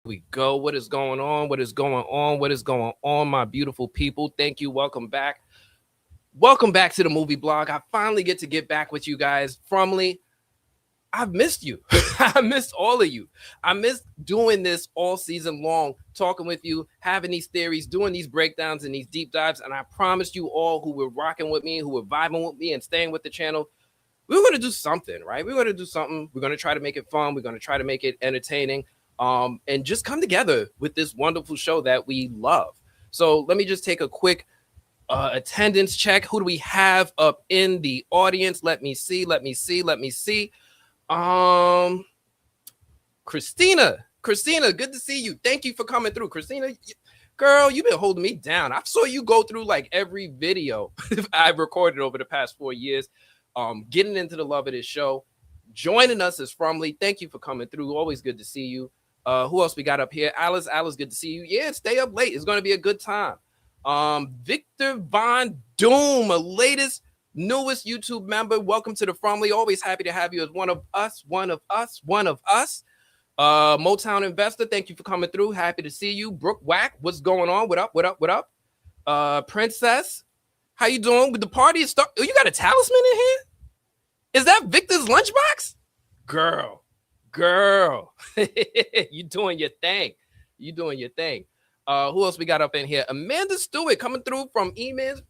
we go. What is going on? What is going on? What is going on, my beautiful people? Thank you. Welcome back. Welcome back to the movie blog. I finally get back with you guys. Frumly, I've missed you. I missed all of you. I missed doing this all season long, talking with you, having these theories, doing these breakdowns and these deep dives. And I promised you all who were rocking with me, who were vibing with me and staying with the channel, we were going to do something, right? We're going to do something. We're going to try to make it fun. We're going to try to make it entertaining. And just come together with this wonderful show that we love. So let me just take a quick attendance check. Who do we have up in the audience? Let me see. Christina, good to see you. Thank you for coming through. Christina, girl, you've been holding me down. I saw you go through like every video I've recorded over the past 4 years, getting into the love of this show, joining us as Frumly. Thank you for coming through. Always good to see you. Who else we got up here? Alice, good to see you. Yeah, stay up late. It's going to be a good time. Victor Von Doom, a newest YouTube member. Welcome to the Frumly. Always happy to have you as one of us. Motown Investor, thank you for coming through. Happy to see you. Brooke Whack, what's going on? What up? Princess, how you doing? The party is start. Oh, you got a talisman in here? Is that Victor's lunchbox? Girl, you doing your thing. Who else we got up in here? Amanda Stewart coming through from emails.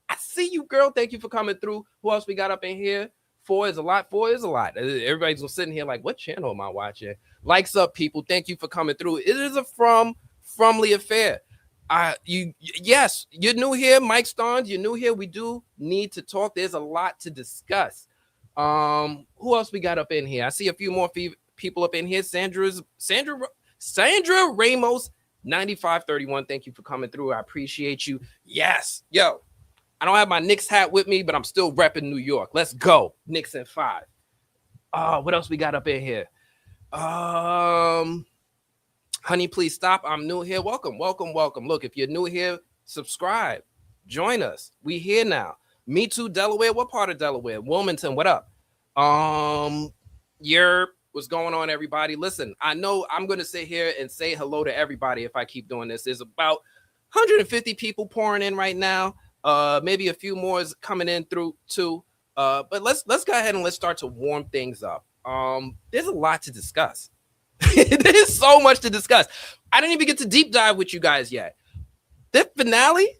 I see you, girl. Thank you for coming through. Who else we got up in here? 4 is a lot. Everybody's sitting here like, what channel am I watching? Likes up, people. Thank you for coming through. It is a Frumly affair. Yes, you're new here, Mike Starnes. You're new here. We do need to talk. There's a lot to discuss. Who else we got up in here? I see a few more people up in here. Sandra Ramos, 9531. Thank you for coming through. I appreciate you. Yes, yo. I don't have my Knicks hat with me, but I'm still repping New York. Let's go. Knicks in 5. What else we got up in here? Honey, please stop. I'm new here. Welcome. Look, if you're new here, subscribe. Join us. We here now. Me too, Delaware. What part of Delaware? Wilmington, what up? What's going on, everybody? Listen, I know I'm going to sit here and say hello to everybody if I keep doing this. There's about 150 people pouring in right now. Maybe a few more is coming in through too. But let's go ahead and let's start to warm things up. There's a lot to discuss. There's so much to discuss. I didn't even get to deep dive with you guys yet. The finale,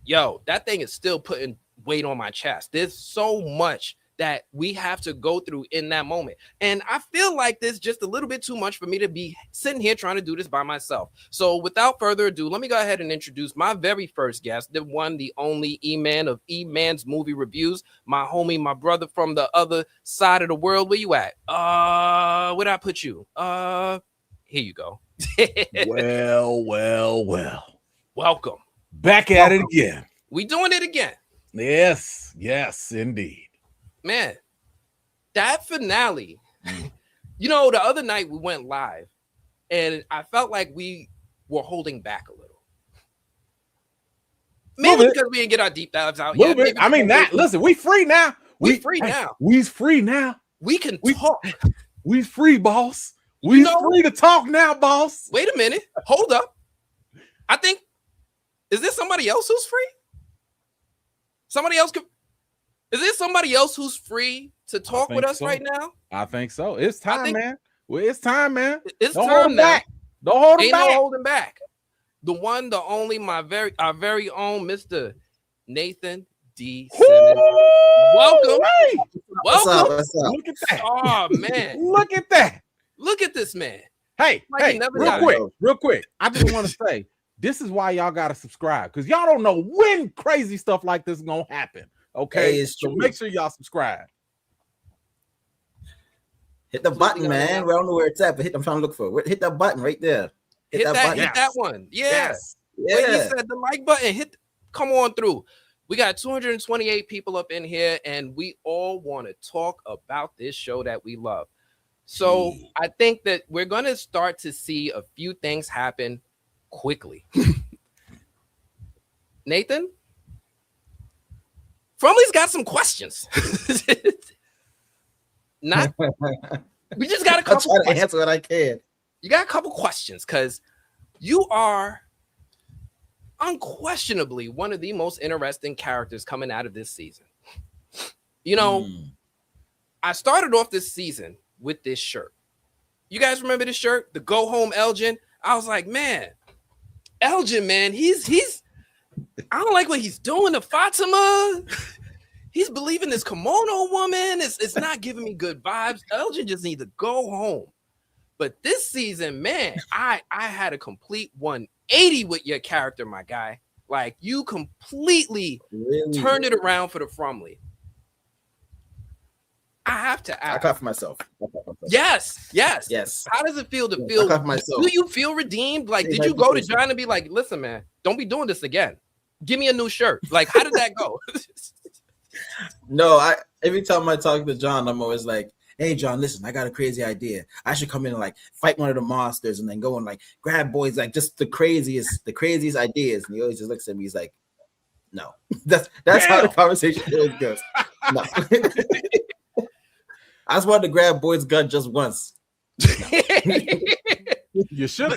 yo, that thing is still putting weight on my chest. There's so much that we have to go through in that moment. And I feel like there's just a little bit too much for me to be sitting here trying to do this by myself. So without further ado, let me go ahead and introduce my very first guest, the one, the only E-Man of E-Man's Movie Reviews, my homie, my brother from the other side of the world. Where you at? Where'd I put you? Here you go. Well. Welcome. Back at it again. We doing it again. Yes, indeed. Man, that finale, you know, the other night we went live and I felt like we were holding back a little. Maybe because we didn't get our deep dives out yet. I mean, listen, we free now. We free now. We's free now. We can talk. We free, boss. We free to talk now, boss. Wait a minute. Hold up. I think, is there somebody else who's free? Is there somebody else who's free to talk with us right now? I think so. It's time, man. Well, it's time, man. It's time now. Don't hold him back. Ain't no holding back. The one, the only, our very own Mr. Nathan D. Simmons. Welcome. Hey. Welcome. What's up? Look at that. Oh, man. Look at that. Look at this man. Hey, real quick. I just want to say, this is why y'all got to subscribe, because y'all don't know when crazy stuff like this is going to happen. Okay, so make sure y'all subscribe. Hit the button, man. We don't know where it's at, but I'm trying to look for it. Hit that button right there. Hit that button. Hit that one. Yeah. Yes. When he said the like button, come on through. We got 228 people up in here, and we all want to talk about this show that we love. So I think that we're going to start to see a few things happen quickly. Nathan? Frumly's got some questions. We just got a couple. I'll try to answer what I can. you got a couple questions because you are unquestionably one of the most interesting characters coming out of this season. You know, I started off this season with this shirt. You guys remember this shirt? The Go Home Elgin? I was like, man, Elgin, man, he's I don't like what he's doing to Fatima. He's believing this kimono woman. It's not giving me good vibes. Elgin just needs to go home. But this season, man, I had a complete 180 with your character, my guy. Like, you completely turned it around for the Frumley. I have to ask. I clap for myself. Yes. How does it feel to feel? I clap for myself. Do you feel redeemed? Like, did you go to John and be like, listen, man, don't be doing this again. Give me a new shirt. Like, how did that go? No, every time I talk to John, I'm always like, hey, John, listen, I got a crazy idea. I should come in and like fight one of the monsters and then go and like grab boys, like just the craziest ideas. And he always just looks at me. He's like, no, that's how the conversation always goes. No. I just wanted to grab boy's gun just once. No. You should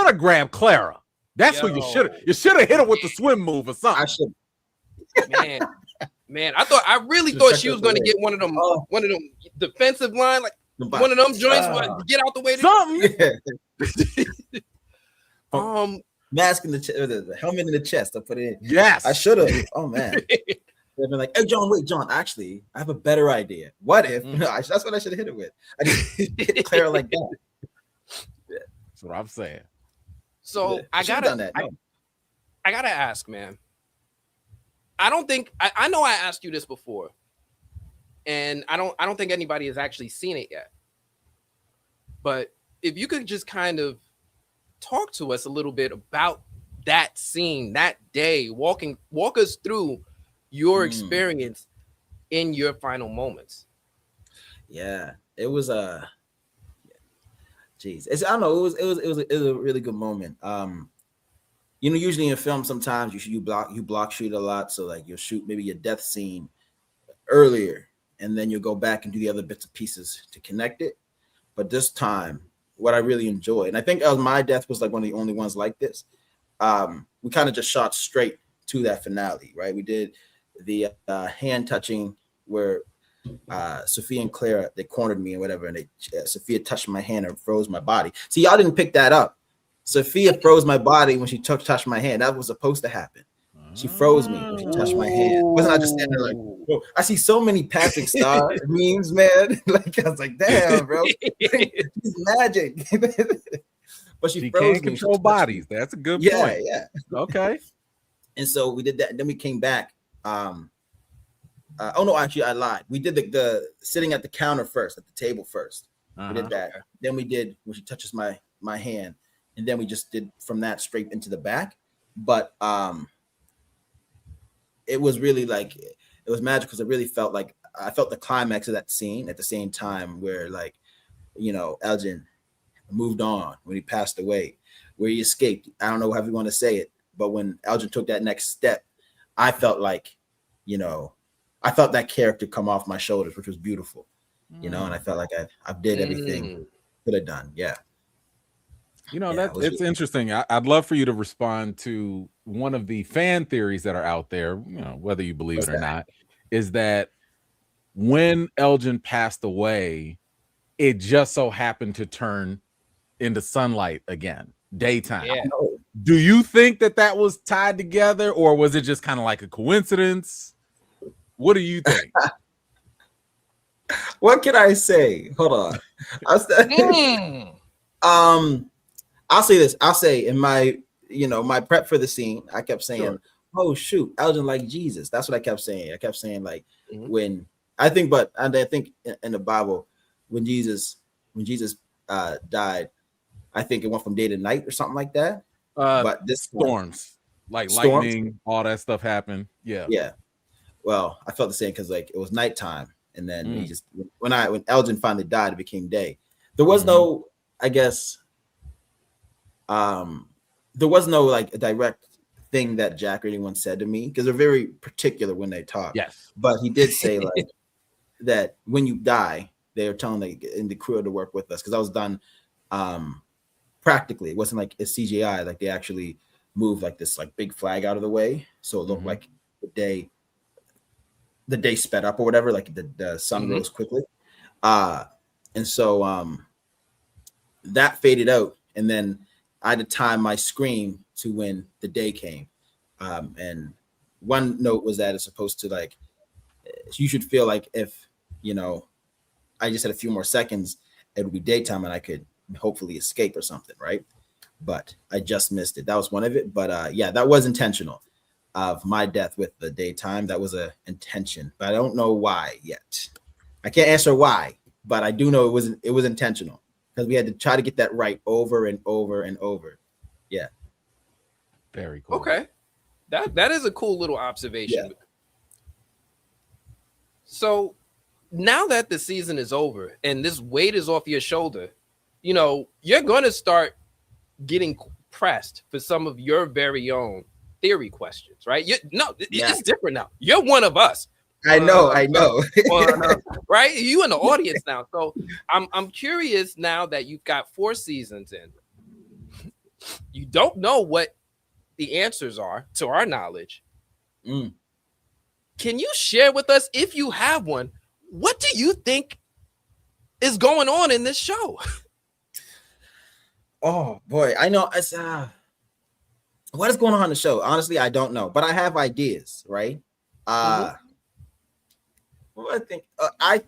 have grabbed Clara. That's who you should have. You should have hit her with the swim move or something. I should. Man, I really thought she was going to get one of them defensive line, like one of them joints. Get out the way. Something. Mask in the helmet in the chest. I put it in. Yes, I should have. Oh man. They've been like, hey, John, wait, John, actually, I have a better idea. What if? No, that's what I should have hit it with. I just hit Clara like that. That's what I'm saying. So I gotta ask, man. I know I asked you this before, and I don't think anybody has actually seen it yet. But if you could just kind of talk to us a little bit about that scene, that day, walk us through your experience in your final moments. Yeah, it was geez, I don't know. It was a really good moment. You know, usually in film, sometimes you block shoot a lot, so like you'll shoot maybe your death scene earlier, and then you'll go back and do the other bits and pieces to connect it. But this time, what I really enjoyed, and I think my death was like one of the only ones like this. We kind of just shot straight to that finale, right? We did the hand touching where Sophia and Clara, they cornered me and whatever, and Sophia touched my hand and froze my body. See, y'all didn't pick that up. Sophia froze my body when she touched my hand. That was supposed to happen. She froze me when she touched my hand. Wasn't I just standing there like, bro, I see so many Patrick Star memes, man. Like, I was like, damn, bro, she's magic. But she froze can't control bodies. That's a good point. Yeah. Okay. And so we did that. And then we came back. Oh no, actually, I lied. We did the sitting at the counter first, at the table first. We did that. Then we did when she touches my hand. And then we just did from that straight into the back. But it was really like, it was magic because it really felt like I felt the climax of that scene at the same time where, like, you know, Elgin moved on when he passed away, where he escaped. I don't know how you want to say it, but when Elgin took that next step, I felt like, you know, I felt that character come off my shoulders, which was beautiful, you know, and I felt like I did everything could have done. Yeah. You know, it's interesting. I'd love for you to respond to one of the fan theories that are out there, you know, whether you believe it or not, is that when Elgin passed away, it just so happened to turn into sunlight again, daytime. Yeah. Do you think that was tied together, or was it just kind of like a coincidence? What do you think? What can I say? Hold on. I'll say this. I'll say in my, you know, my prep for the scene, I kept saying, oh shoot, Elgin like Jesus. That's what I kept saying. I kept saying like when I think in the Bible, when Jesus died, I think it went from day to night or something like that. But this storms, like lightning, all that stuff happened. Yeah. Yeah. Well, I felt the same because like it was nighttime, and then he just when Elgin finally died, it became day. There was no, I guess. There was no like a direct thing that Jack or anyone said to me because they're very particular when they talk. Yes, but he did say like that when you die, they are telling in the crew to work with us because I was done Practically. It wasn't like a CGI, like they actually moved like this like big flag out of the way, so it looked like the day sped up or whatever, like the sun rose quickly. And so that faded out, and then I had to time my scream to when the day came. And one note was that it's supposed to like, you should feel like if, you know, I just had a few more seconds, it would be daytime and I could hopefully escape or something, right? But I just missed it. That was one of it. But yeah, that was intentional. Of my death with the daytime, that was a intention, but I don't know why yet. I can't answer why, but I do know it was intentional because we had to try to get that right over and over and over. Yeah. Very cool. Okay. That is a cool little observation. Yeah. So now that the season is over and this weight is off your shoulder, you know, you're going to start getting pressed for some of your very own theory questions, right? It's different now. You're one of us. I know. Right? You in the audience now. So I'm curious now that you've got 4 seasons in. You don't know what the answers are to our knowledge. Can you share with us, if you have one, what do you think is going on in this show? Oh boy, I know it's what is going on in the show? Honestly, I don't know, but I have ideas, right? What do I think? I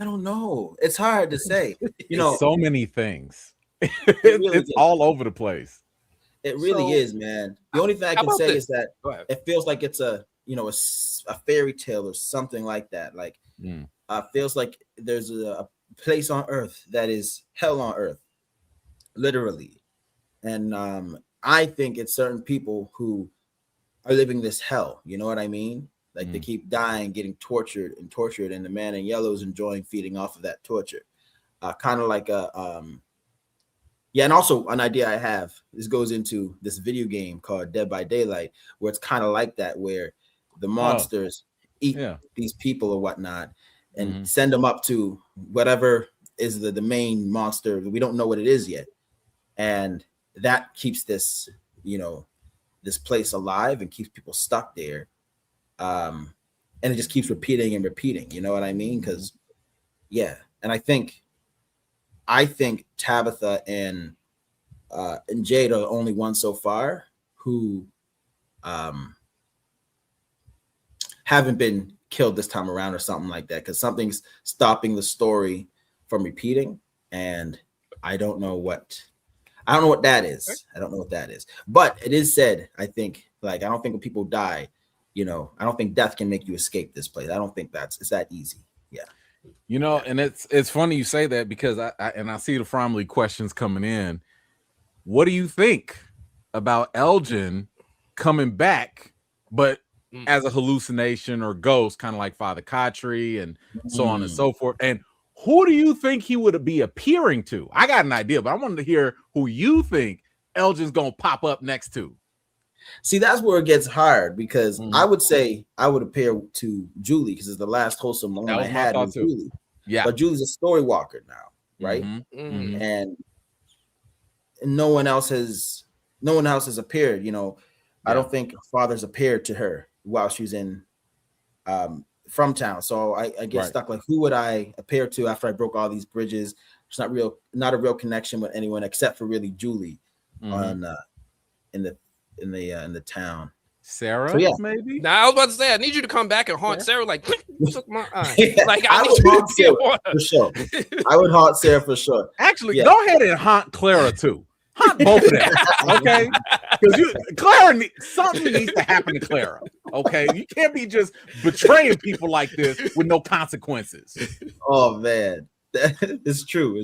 don't know. It's hard to say. You know, so many things. It's all over the place. It really is, man. The only thing I can say is that it feels like it's a fairy tale or something like that. Like, feels like there's a place on Earth that is hell on Earth, literally. And I think it's certain people who are living this hell. You know what I mean? Like they keep dying, getting tortured, and the man in yellow is enjoying feeding off of that torture. Kind of like and also an idea I have, this goes into this video game called Dead by Daylight, where it's kind of like that, where the monsters eat these people or whatnot and send them up to whatever is the main monster. We don't know what it is yet. And that keeps this, this place alive and keeps people stuck there. And it just keeps repeating and repeating. You know what I mean? Because, and I think Tabitha and Jade are the only ones so far who haven't been killed this time around or something like that, because something's stopping the story from repeating, and I don't know what that is. I don't know what that is, but it is said, I think, like, I don't think when people die, I don't think death can make you escape this place. I don't think it's that easy. Yeah. And it's funny you say that, because I see the Fromley questions coming in. What do you think about Elgin coming back, but as a hallucination or ghost, kind of like Father Khatri and so on and so forth? And who do you think he would be appearing to? I got an idea, but I wanted to hear who you think Elgin's going to pop up next to. See, that's where it gets hard, because I would say I would appear to Julie, because it's the last wholesome moment I had with Julie. Yeah, but Julie's a story walker now, right? And no one else has appeared. I don't think Father's appeared to her while she's in from town. So I get stuck. Like, who would I appear to after I broke all these bridges? It's not a real connection with anyone except for really Julie in the town. Sarah, so, maybe. Now, I was about to say, I need you to come back and haunt Sarah. Like, you took my eye. Like, I would haunt Sarah for sure. I would haunt Sarah for sure. Actually, go ahead and haunt Clara too. Haunt both of them, okay? Because something needs to happen to Clara. Okay, you can't be just betraying people like this with no consequences. Oh man. It's true.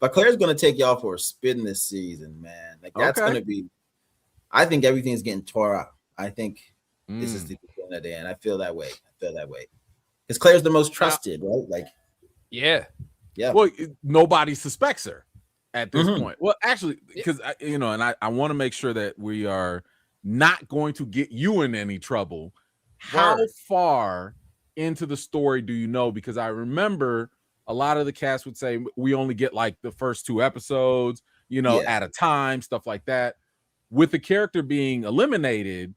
But Claire's gonna take y'all for a spin this season, man. Like, that's gonna be. I think everything's getting tore up. I think this is the beginning of the end. I feel that way. Because Claire's the most trusted, right? Like, yeah. Well, nobody suspects her at this point. Well, actually, because and I want to make sure that we are not going to get you in any trouble. How far into the story do you know? Because I remember a lot of the cast would say we only get like the first 2 episodes, at a time, stuff like that. With the character being eliminated,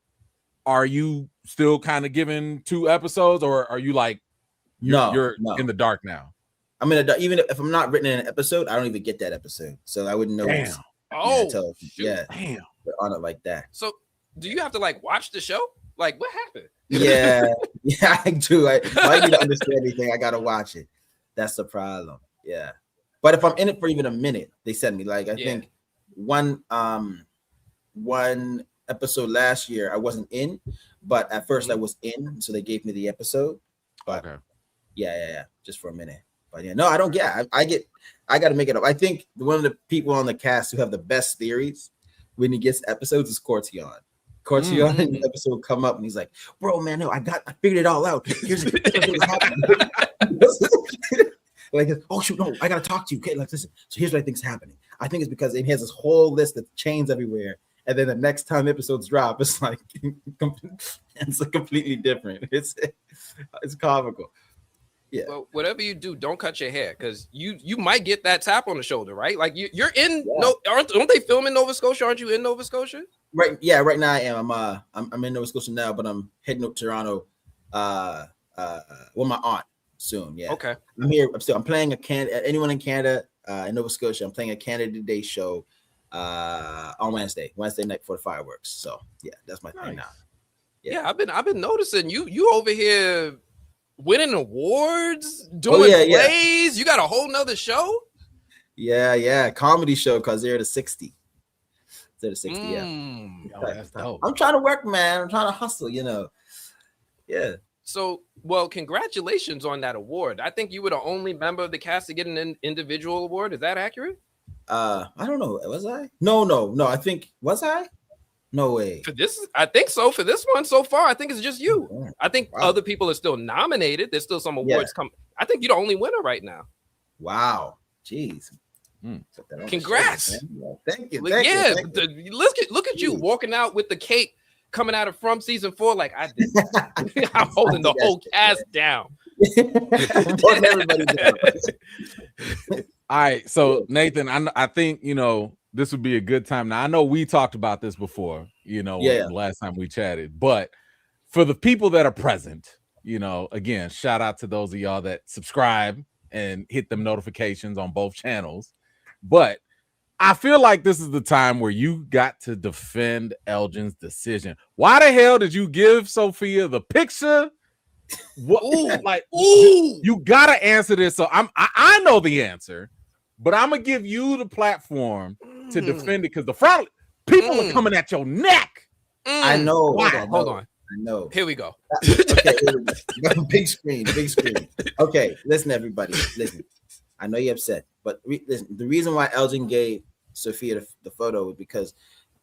are you still kind of given 2 episodes, or are you like you're in the dark now? I'm in the even if I'm not written in an episode, I don't even get that episode, so I wouldn't know. Damn. Damn. On it like that. So, do you have to like watch the show? Like, what happened? Yeah, I do. I need to understand anything. I gotta watch it. That's the problem. Yeah, but if I'm in it for even a minute, they send me like I think one episode last year I wasn't in, but at first I was in, so they gave me the episode. But yeah, just for a minute. But yeah, no, I don't get. I got to make it up. I think one of the people on the cast who have the best theories when he gets episodes is Cortion. Cortion in the episode come up and he's like, "Bro, man, no, I figured it all out. Here's what's happening." Like, oh shoot, no, I gotta talk to you. Okay, like listen. So here's what I think's happening. I think it's because he has this whole list of chains everywhere, and then the next time episodes drop, it's like it's completely different. It's comical. Yeah. Well, whatever you do, don't cut your hair because you might get that tap on the shoulder, right? Like you're in don't they film in Nova Scotia? Aren't you in Nova Scotia? Right. Yeah. Right now I am. I'm in Nova Scotia now, but I'm heading up to Toronto. With my aunt soon. Yeah. Okay. I'm here. I'm playing anyone in Canada, in Nova Scotia. I'm playing a Canada Day show on Wednesday night for the fireworks. So yeah, that's my thing now. Yeah. I've been noticing you over here winning awards, doing plays. Yeah. You got a whole nother show. Yeah, comedy show because they're the 60. They're the 60. That's dope. I'm trying to work, man. I'm trying to hustle. Yeah. So, well, congratulations on that award. I think you were the only member of the cast to get an individual award. Is that accurate? I don't know. Was I? No. I think was I? No way. For this, I think so. For this one so far, I think it's just you. I think other people are still nominated. There's still some awards coming. I think you're the only winner right now. Wow. Jeez. Congrats. Show, thank you. Look at you walking out with the cake coming out of From season 4 like I did. I'm holding the whole cast down. Everybody down. All right. So Nathan, I think, this would be a good time. Now, I know we talked about this before, the last time we chatted, but for the people that are present, again, shout out to those of y'all that subscribe and hit them notifications on both channels. But I feel like this is the time where you got to defend Elgin's decision. Why the hell did you give Sophia the picture? You gotta answer this. So I know the answer, but I'm gonna give you the platform to defend it because the front people are coming at your neck. I know. Hold on. I know. Here we go. Okay, big screen. Okay, listen, everybody. Listen, I know you're upset, but listen. The reason why Elgin gave Sophia the photo is because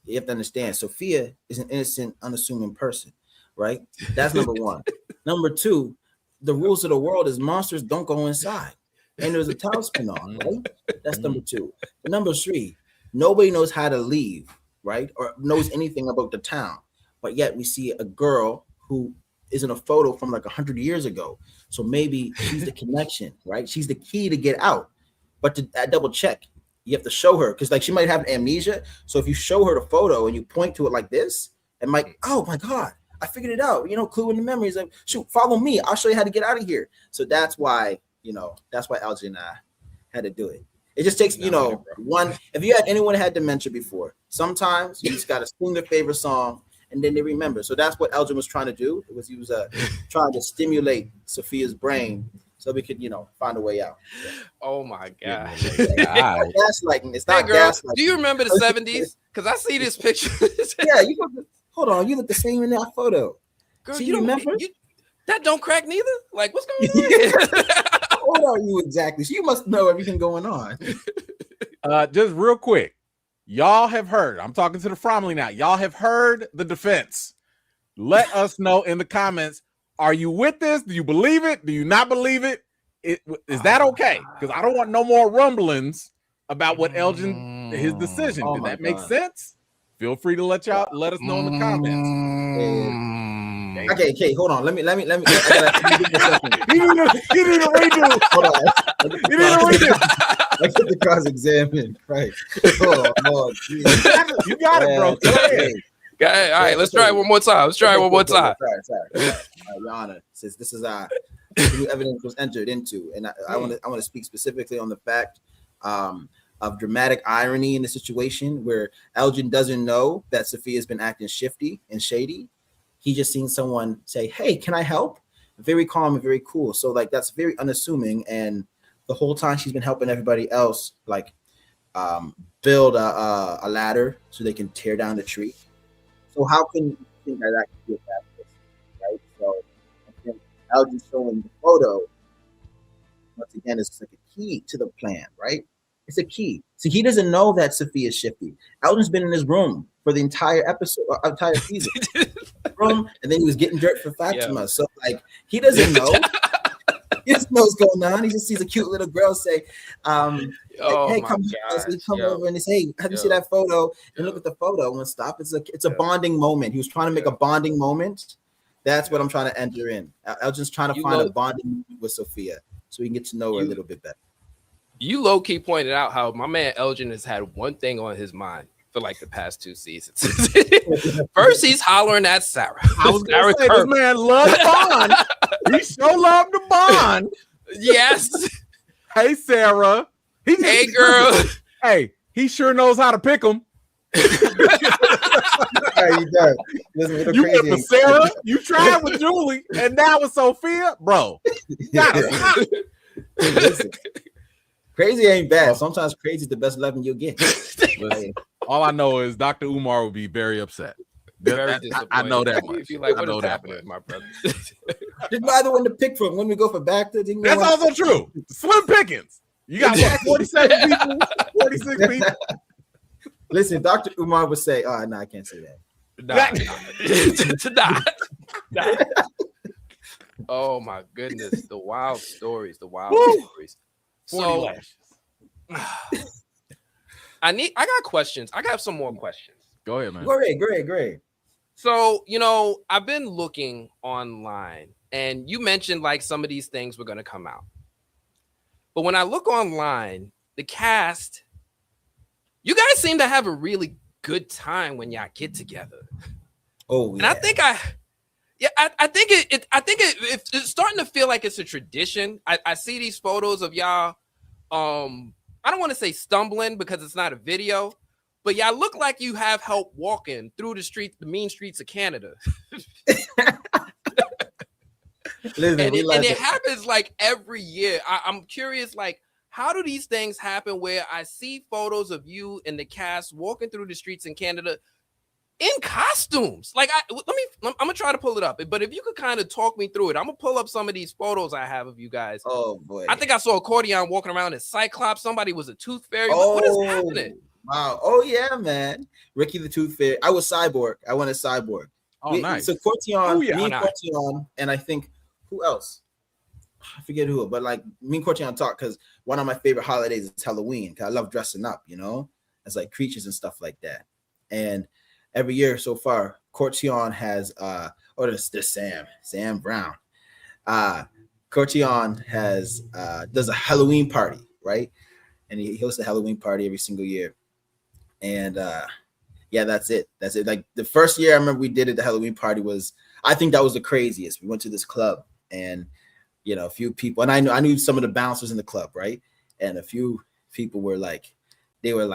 you have to understand Sophia is an innocent, unassuming person, right? That's number one. Number two, the rules of the world is monsters don't go inside. And there's a tailspin on, right? That's number two. Number three, nobody knows how to leave, right? Or knows anything about the town. But yet we see a girl who is in a photo from like 100 years ago. So maybe she's the connection, right? She's the key to get out. But to double check, you have to show her because like she might have amnesia. So if you show her the photo and you point to it like this, it might, oh my God, I figured it out. Clue in the memories of shoot, follow me. I'll show you how to get out of here. So that's why, that's why Elgin and I had to do it. It just takes, one. If you had anyone had dementia before, sometimes you just got to sing their favorite song and then they remember. So that's what Elgin was trying to do. He was trying to stimulate Sophia's brain so we could, find a way out. Yeah. Oh my God. Gaslighting. It's not gaslighting. Do you remember the 70s? Because I see this picture. Yeah, hold on. You look the same in that photo. Girl, you remember? That don't crack neither? Like, what's going on? How old are you exactly? So you must know everything going on. Just real quick. Y'all have heard. I'm talking to the Fromley now. Y'all have heard the defense. Let us know in the comments. Are you with this? Do you believe it? Do you not believe it? Is that okay? Because I don't want no more rumblings about what Elgin, his decision. Did that make sense? Feel free to let us know in the comments. Okay, hold on. Let me. I gotta, He need a redo. hold on. He need a redo. Let's get the cross-examine. Right. Oh, You got it, bro. Go ahead. Okay, all right, let's try it one more time. Sorry. Your Honor, since this is new evidence was entered into, and I want to speak specifically on the fact of dramatic irony in the situation where Elgin doesn't know that Sophia's been acting shifty and shady. He just seen someone say, "Hey, can I help?" Very calm and very cool. So like that's very unassuming, and the whole time she's been helping everybody else like build a ladder so they can tear down the tree. So how can you think that could be a bad person, right? So I think Elgin showing the photo once again is like a key to the plan, right? It's a key. So he doesn't know that Sophia is shifty. Elgin's been in his room for the entire episode, entire season. Room, and then he was getting dirt for Fatima. So like he doesn't know. He doesn't know what's going on. He just sees a cute little girl say, "Hey, come over," and they say, "Hey, have you seen that photo?" And look at the photo and stop. It's a bonding moment. He was trying to make a bonding moment. That's what I'm trying to enter in. Elgin's trying to find a bonding moment with Sophia so we can get to know her a little bit better. You low key pointed out how my man Elgin has had one thing on his mind for like the past 2 seasons. First, he's hollering at Sarah. I was gonna say, this man loves Bond. He so loved the Bond. Yes. Hey, Sarah. Hey, girl. Hey, he sure knows how to pick them. He does. You went for Sarah, you tried with Julie, and now with Sophia, bro. Listen, crazy ain't bad. Sometimes crazy is the best loving you'll get. Listen, all I know is Dr. Umar will be very upset. Very disappointed. I know that much. Feel like, what is happening, my brother? Didn't know either one to pick from when we go for back to. That's also true. Slim pickings. You got what, 47 people, 46 people. Listen, Dr. Umar would say, "Oh no, I can't say that." Nah. Oh my goodness, the wild stories. So, I got questions. I got some more questions. Go ahead, man. Great. So, I've been looking online, and you mentioned like some of these things were going to come out. But when I look online, the cast, you guys seem to have a really good time when y'all get together. Oh, and I think it's starting to feel like it's a tradition. I see these photos of y'all. I don't want to say stumbling because it's not a video, but y'all look like you have help walking through the mean streets of Canada. Listen, and it happens like every year. I'm curious, like, how do these things happen where I see photos of you and the cast walking through the streets in Canada in costumes? Like, I'm gonna try to pull it up, but if you could kind of talk me through it, I'm gonna pull up some of these photos I have of you guys. Oh boy, I think I saw Accordion walking around as Cyclops. Somebody was a Tooth Fairy. What is happening? Wow. Oh yeah, man. Ricky the Tooth Fairy. I was Cyborg. I wanted Cyborg. Nice. So Cortion, me and Cortion, and I think who else? I forget who, but like me and Cortion talk because one of my favorite holidays is Halloween. Cause I love dressing up, as like creatures and stuff like that. And every year so far, Cortion has there's Sam Brown. Cortion has does a Halloween party, right? And he hosts a Halloween party every single year. And that's it. Like the first year I remember we did it, the Halloween party I think that was the craziest. We went to this club and a few people, and I knew some of the bouncers in the club, right? And a few people were they were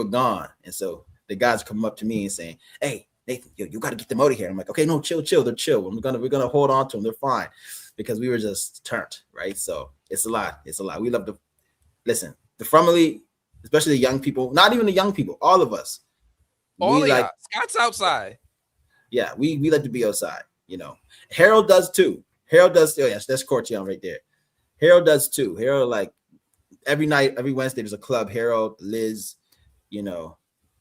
gone. And so the guys come up to me and saying, "Hey, Nathan, you got to get them out of here." I'm like, "Okay, no, chill. They're chill. We're gonna hold on to them. They're fine," because we were just turned, right? So it's a lot. We love to listen. The family, especially the young people, not even the young people, all of us. Scott's outside. Yeah, we like to be outside. Harold does too. Oh yes, that's Cortion right there. Harold does too. Harold, like every night, every Wednesday, there's a club. Harold, Liz,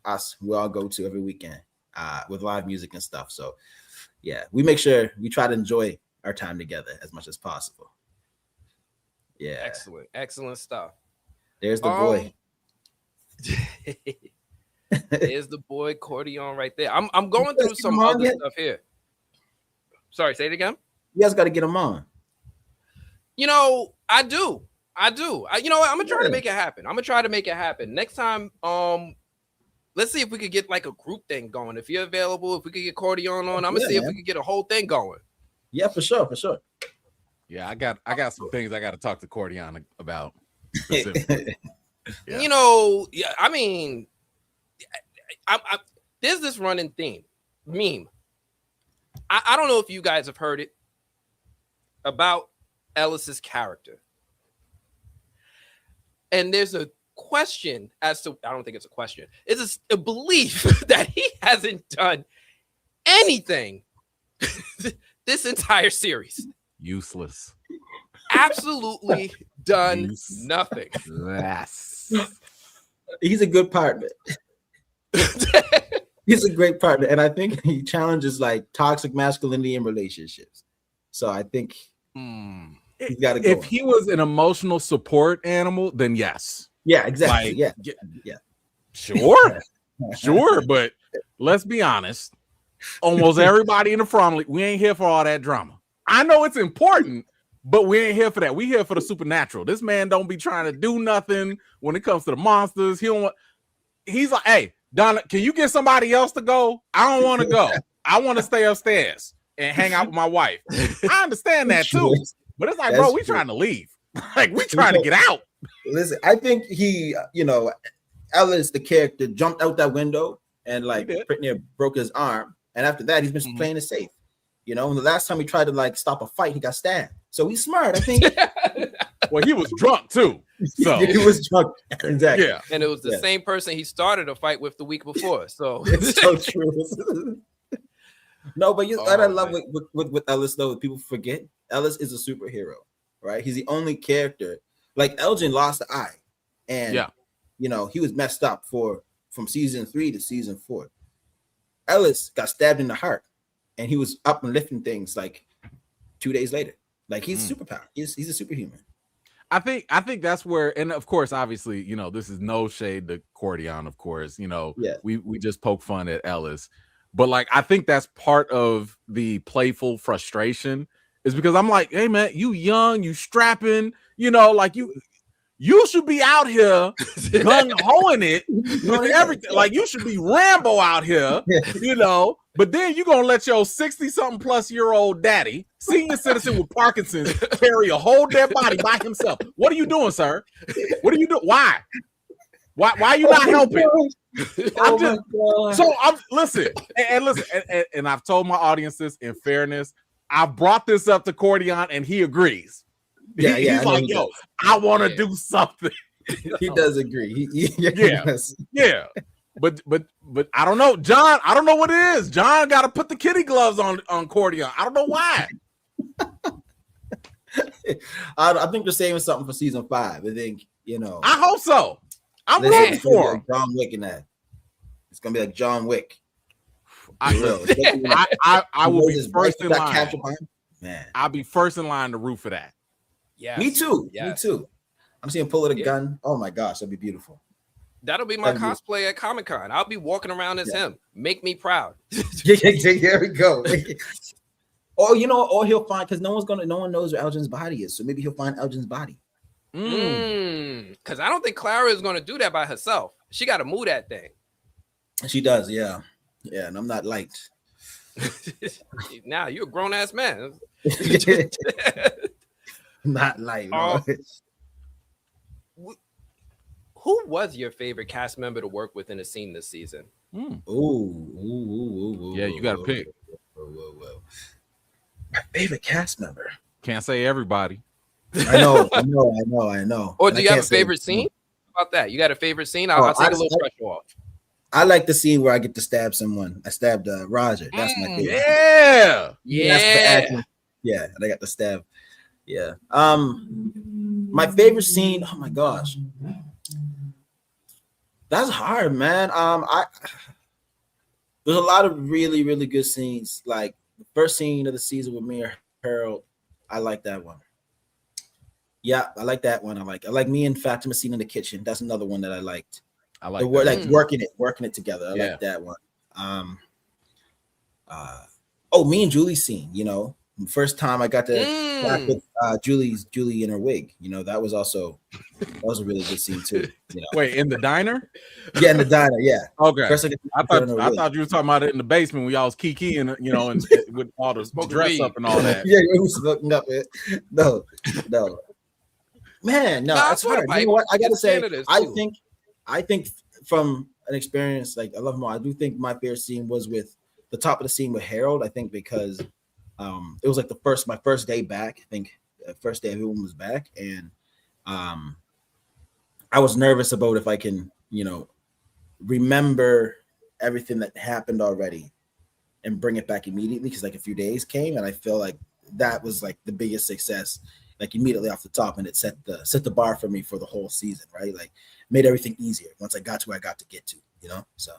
us, we all go to every weekend with live music and stuff. So yeah, we make sure we try to enjoy our time together as much as possible. Yeah, excellent stuff. There's the boy. There's the boy Cordion right there. I'm going through some other stuff here. Sorry, say it again. You guys got to get him on. I do. You know what? I'm gonna try to make it happen. Next time, let's see if we could get like a group thing going. If you're available, if we could get Cordion on, I'm gonna see if we could get a whole thing going. Yeah, for sure. Yeah, I got some things I got to talk to Cordion about. Specifically. Yeah. I mean, there's this running meme. I don't know if you guys have heard it about Ellis's character. And there's a question as to, I don't think it's a question. It's a belief that he hasn't done anything this entire series. Useless. Absolutely done nothing. Yes. He's a good partner. He's a great partner. And I think he challenges like toxic masculinity in relationships. So I think he's got to go. If he was an emotional support animal, then yes. Yeah, exactly. Yeah. Sure. But let's be honest. Almost everybody in the From League, we ain't here for all that drama. I know it's important, but we ain't here for that. We here for the supernatural. This man don't be trying to do nothing when it comes to the monsters. He's like, hey, Donna, can you get somebody else to go? I don't want to go. I want to stay upstairs and hang out with my wife. I understand that too. But it's like, bro, we trying to leave. Like, we trying to get out. Listen, I think he, Ellis, the character, jumped out that window and like pretty near broke his arm. And after that, he's been playing it safe. And the last time he tried to like stop a fight, he got stabbed. So he's smart, I think. Well, he was drunk too. So he was drunk. Exactly. Yeah. And it was the same person he started a fight with the week before. So it's so true. No, but what I love with Ellis, though, people forget Ellis is a superhero, right? He's the only character. Like Elgin lost the eye, and he was messed up from season 3 to season 4. Ellis got stabbed in the heart, and he was up and lifting things like 2 days later. Like he's superpower. He's a superhuman. I think that's where, and of course, obviously, this is no shade to Cordion, of course. We just poke fun at Ellis. But like, I think that's part of the playful frustration is because I'm like, hey man, you young, you strapping, like you should be out here gung-hoing it with everything. Like you should be Rambo out here, but then you're going to let your 60-something plus year old daddy, senior citizen with Parkinson's, carry a whole dead body by himself. What are you doing, sir? What are you doing? Why are you not helping? Listen, and I've told my audience this in fairness. I brought this up to Cordion and he agrees. He's like, yo, I want to do something. He does agree. Yeah. But I don't know, John. I don't know what it is. John got to put the kitty gloves on Cordion. I don't know why. I think they're saving something for season 5. I think I hope so. I'm rooting for him. John Wick in that. It's gonna be like John Wick. I will be first in line. Man, I'll be first in line to root for that. Yeah, me too. I'm seeing pull of a gun. Oh my gosh, that'd be beautiful. That'll be my cosplay at Comic-Con. I'll be walking around as him. Make me proud. There we go. Or he'll find, because no one knows where Elgin's body is, so maybe he'll find Elgin's body. Because I don't think Clara is going to do that by herself. She got to move that thing. She does, yeah, and I'm not liked. Now you're a grown ass man. Not like. Who was your favorite cast member to work with in a scene this season? Ooh. Yeah, you got to pick. Whoa. My favorite cast member. Can't say everybody. I know. Or do you have a favorite scene? How about that? You got a favorite scene? I'll take a little pressure off. I like the scene where I get to stab someone. I stabbed Roger. That's my favorite. Yeah. Yeah, and I got the stab. Yeah. My favorite scene. Oh my gosh. That's hard, man. There's a lot of really, really good scenes. Like the first scene of the season with me and Harold. I like that one. Yeah, I like that one. I like me and Fatima scene in the kitchen. That's another one that I liked. I like working it together. I like that one. me and Julie's scene, you know, first time I got to back with Julie in her wig, you know, that was a really good scene too. You know? Wait, in the diner? Yeah, in the diner. Yeah. Okay. First I thought you were talking about it in the basement when y'all was kikiing, you know, and with all the dress up and all that. Yeah, it was looking up. No. Man, no, that's hard. You know what? I gotta say, I think from an experience, like I love them all. I do think my favorite scene was with the top of the scene with Harold. I think because it was like my first day back. I think the first day everyone was back, and I was nervous about if I can, you know, remember everything that happened already and bring it back immediately, because like a few days came and I feel like that was like the biggest success, like immediately off the top, and it set the bar for me for the whole season, right? Like made everything easier once I got to where I got to get to, you know. So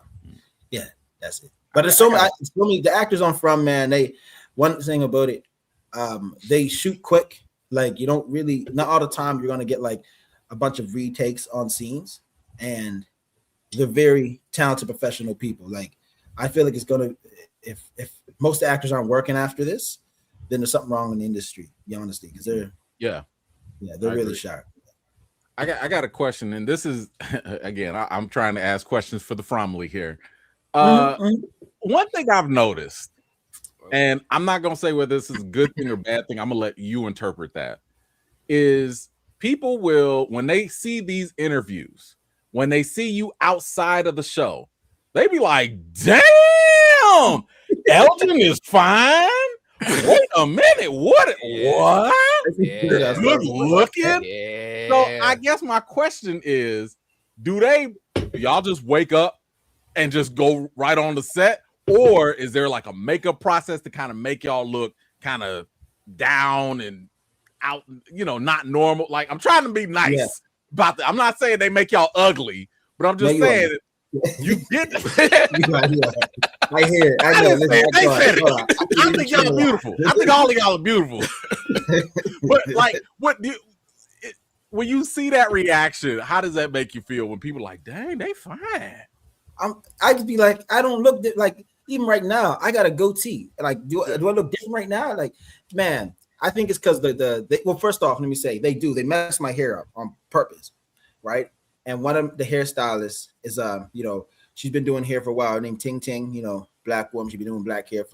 yeah, that's it. But it's so many the actors on From, man, one thing about it, they shoot quick. Like you don't really, not all the time you're gonna get like a bunch of retakes on scenes, and they're very talented professional people. Like I feel like it's gonna, if most actors aren't working after this, then there's something wrong in the industry, be honestly, because they're they're really sharp. I got a question, and this is again, I'm trying to ask questions for the Fromley here. One thing I've noticed, and I'm not gonna say whether this is a good thing or bad thing, I'm gonna let you interpret that, is people will, when they see these interviews, when they see you outside of the show, they be like, damn, Elgin is fine. Wait a minute, what? Yeah. Good looking. Yeah. So I guess my question is, do y'all just wake up and just go right on the set, or is there like a makeup process to kind of make y'all look kind of down and out, you know, not normal? Like I'm trying to be nice about that. I'm not saying they make y'all ugly, but I'm just saying you get I hear it. I know. They said it. I think y'all are beautiful. I think all of y'all are beautiful. But like, when you see that reaction, how does that make you feel when people are like, dang, they fine? I just be like, I don't look like, even right now, I got a goatee. Like, do I look different right now? Like, man, I think it's because well, first off, let me say, they mess my hair up on purpose, right? And one of the hairstylists is, you know, she's been doing hair for a while, named Ting Ting, you know, black woman. She's been doing black hair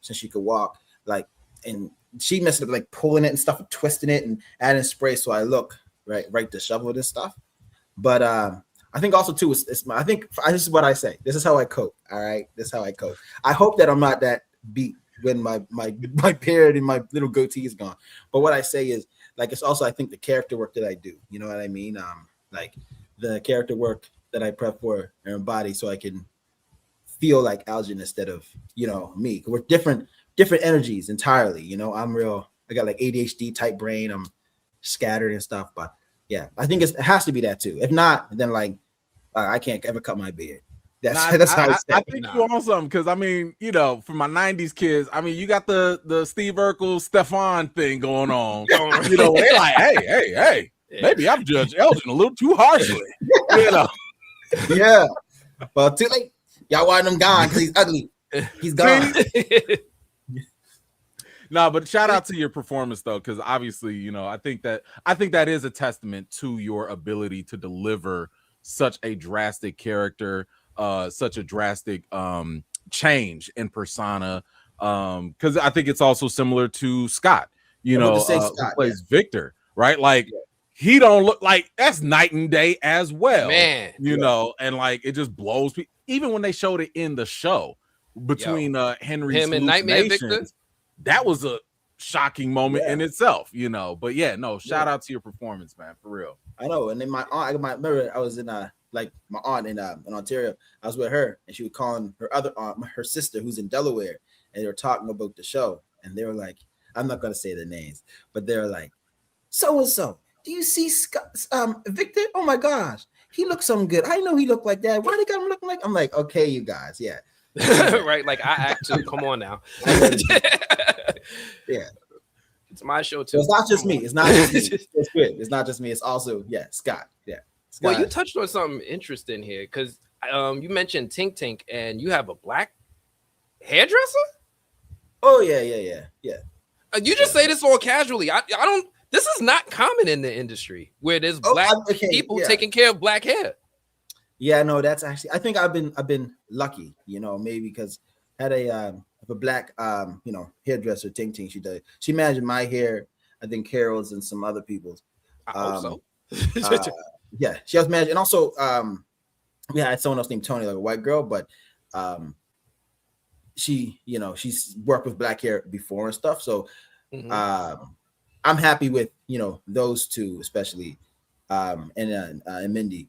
since she could walk. Like, and she messed up like pulling it and stuff, and twisting it and adding spray, so I look right disheveled and stuff. But I think also too, this is what I say. This is how I cope. All right, this is how I cope. I hope that I'm not that beat when my beard and my little goatee is gone. But what I say is, like, it's also, I think, the character work that I do. You know what I mean? Like the character work that I prep for and embody, so I can feel like Elgin instead of, you know, me. We're different energies entirely. You know, I got like ADHD type brain. I'm scattered and stuff. But yeah, I think it has to be that too. If not, then like I can't ever cut my beard. That's how I think you're on something, because I mean, you know, for my 90s kids, I mean, you got the Steve Urkel, Stefan thing going on. You know, they're like, hey, maybe I've judged Elgin a little too harshly. You know. Yeah. Well, too late. Y'all want him gone because he's ugly. He's gone. No, but shout out to your performance though, because obviously, you know, I think that is a testament to your ability to deliver such a drastic character, such a drastic change in persona. Because I think it's also similar to Scott, you know, who plays Victor, right? Like he don't look like, that's night and day as well, man. You know, and like it just blows me. Even when they showed it in the show between Henry's him and Nightmare Victor, that was a shocking moment in itself, you know. But yeah, no, shout out to your performance, man, for real. I know. And then my aunt, I remember I was in like my aunt in Ontario. I was with her, and she was calling her other aunt, her sister, who's in Delaware, and they were talking about the show. And they were like, I'm not gonna say the names, but they're like, so and so. Do you see Victor? Oh my gosh, he looks so good. I know he looked like that. Why they got him looking like? I'm like, okay, you guys, yeah. Right, like I act too. Come on now. Yeah, it's my show too. It's not just me. It's not just me. It's good. It's not just me. It's also Scott. Yeah. Scott. Well, you touched on something interesting here, because you mentioned Tink Tink, and you have a black hairdresser. Oh yeah. You just say this all casually. I don't. This is not common in the industry where there's black people taking care of black hair. Yeah, no, that's actually. I think I've been lucky, you know, maybe because I had a black hairdresser, Ting Ting. She managed my hair. I think Carol's and some other people's. I hope so. Yeah, she was managed, and also we had someone else named Tony, like a white girl, but she's worked with black hair before and stuff. So I'm happy with those two, especially and Mindy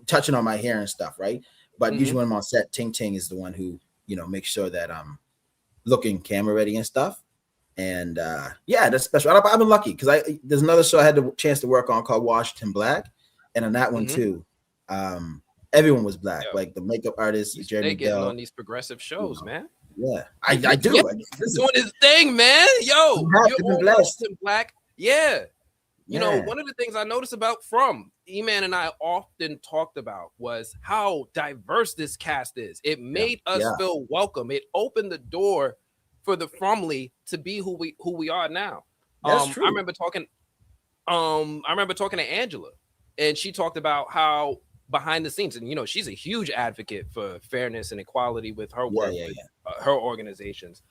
touching on my hair and stuff, right? But usually when I'm on set, Ting Ting is the one who makes sure that I'm looking camera ready and stuff. And that's special. I've been lucky because there's another show I had the chance to work on called Washington Black, and on that one too, everyone was black, like the makeup artist Jeremy getting Dell. On these progressive shows, man. Yeah, I do. Yeah, he's doing his thing, man. Yo, you're blessed. Black. Yeah. You know, one of the things I noticed about From E-Man and I often talked about was how diverse this cast is. It made us feel welcome. It opened the door for the Fromly to be who we are now. That's true. I remember talking to Angela, and she talked about how behind the scenes, and she's a huge advocate for fairness and equality with her work, with her organizations.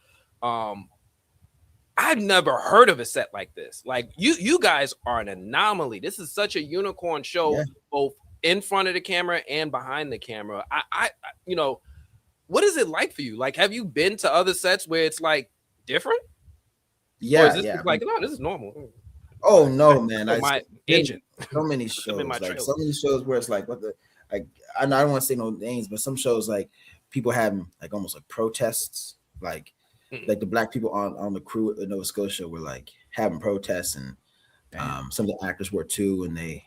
I've never heard of a set like this. Like you guys are an anomaly. This is such a unicorn show, both in front of the camera and behind the camera. I what is it like for you? Like, have you been to other sets where it's like different? Yeah, like, no, this is normal. Oh no, man! My agent. So many shows, so many shows where it's like, I don't want to say no names, but some shows like people having like almost like protests, like the black people on the crew at Nova Scotia were like having protests, and some of the actors were too, and they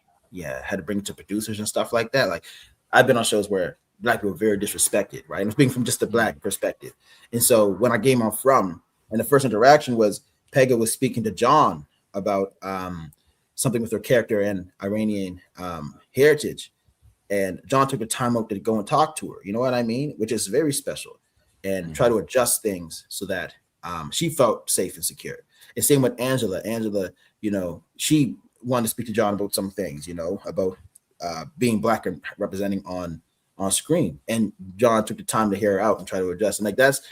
had to bring it to producers and stuff like that. Like I've been on shows where black people were very disrespected, right? And it's being from just the black perspective. And so when I came on From, and the first interaction was Pega was speaking to John about something with her character and Iranian heritage, and John took the time out to go and talk to her. You know what I mean? Which is very special, and try to adjust things so that she felt safe and secure. And same with Angela. Angela, she wanted to speak to John about some things, about being black and representing on screen. And John took the time to hear her out and try to adjust. And like that's,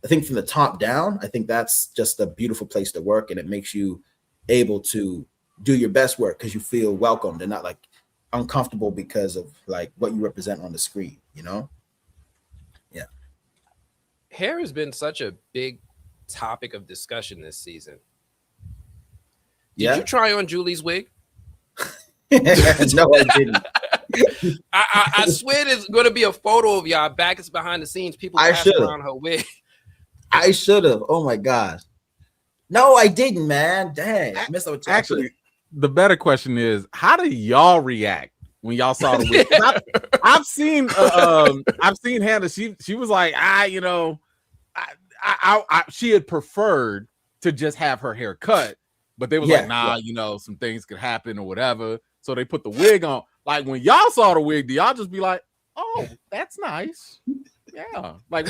I think from the top down, I think that's just a beautiful place to work, and it makes you able to do your best work because you feel welcomed and not like uncomfortable because of like what you represent on the screen, Yeah. Hair has been such a big topic of discussion this season. Did you try on Julie's wig? No, I didn't. I swear there's going to be a photo of y'all back behind the scenes. People passing around her wig. I should have. Oh my gosh. No, I didn't, man. Dang. I missed out. Actually, the better question is, how do y'all react when y'all saw the wig? I've seen Hannah. She was like, she had preferred to just have her hair cut, but they was like, nah, some things could happen or whatever. So they put the wig on. Like when y'all saw the wig, do y'all just be like, oh, that's nice? Yeah. Like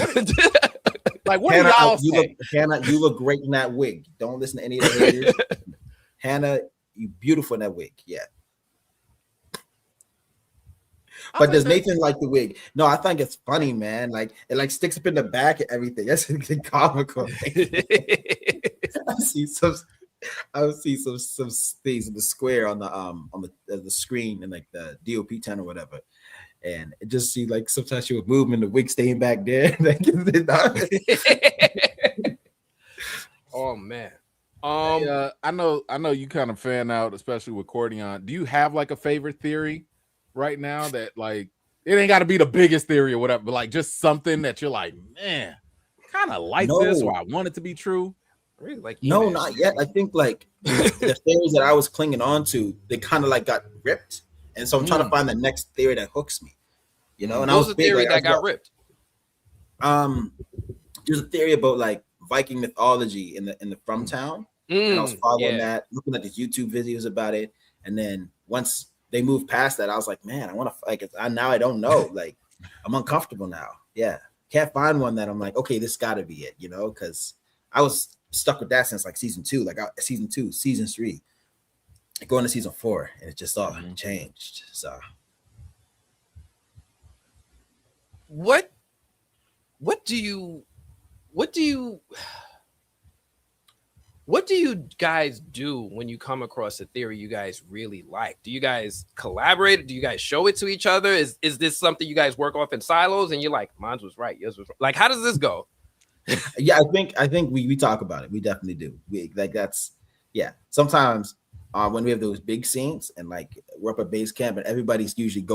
what Hannah, do y'all say? Hannah, you look great in that wig. Don't listen to any of the haters. Hannah, you beautiful in that wig. Yeah. But does Nathan like the wig? No, I think it's funny, man. Like it like sticks up in the back and everything. That's comical. I see some things in the square on the screen and like the DOP 10 or whatever. And it just see like sometimes she would move and the wig staying back there. Oh man. I know you kind of fan out, especially with Cordion. Do you have like a favorite theory right now that like it ain't got to be the biggest theory or whatever, but like just something that you're like, man, kind of like this, or I want it to be true? Really? Like no, not yet. I think like the theories that I was clinging on to, they kind of like got ripped, and so I'm trying to find the next theory that hooks me. And I was the theory that got ripped. There's a theory about like Viking mythology in the From town. And I was following that, looking at these YouTube videos about it, and then once they moved past that, I was like, man, I want to like it. Now I don't know, like I'm uncomfortable now. Yeah, can't find one that I'm like, okay, this got to be it, because I was stuck with that since like season 2, like season 2, season 3, going to season 4, and it just all changed. So what do you guys do when you come across a theory you guys really like? Do you guys collaborate? Do you guys show it to each other? Is this something you guys work off in silos and you're like, mine was right, yours was right? Like, how does this go? Yeah, I think we talk about it. We definitely do. Sometimes when we have those big scenes and like we're up at base camp and everybody's usually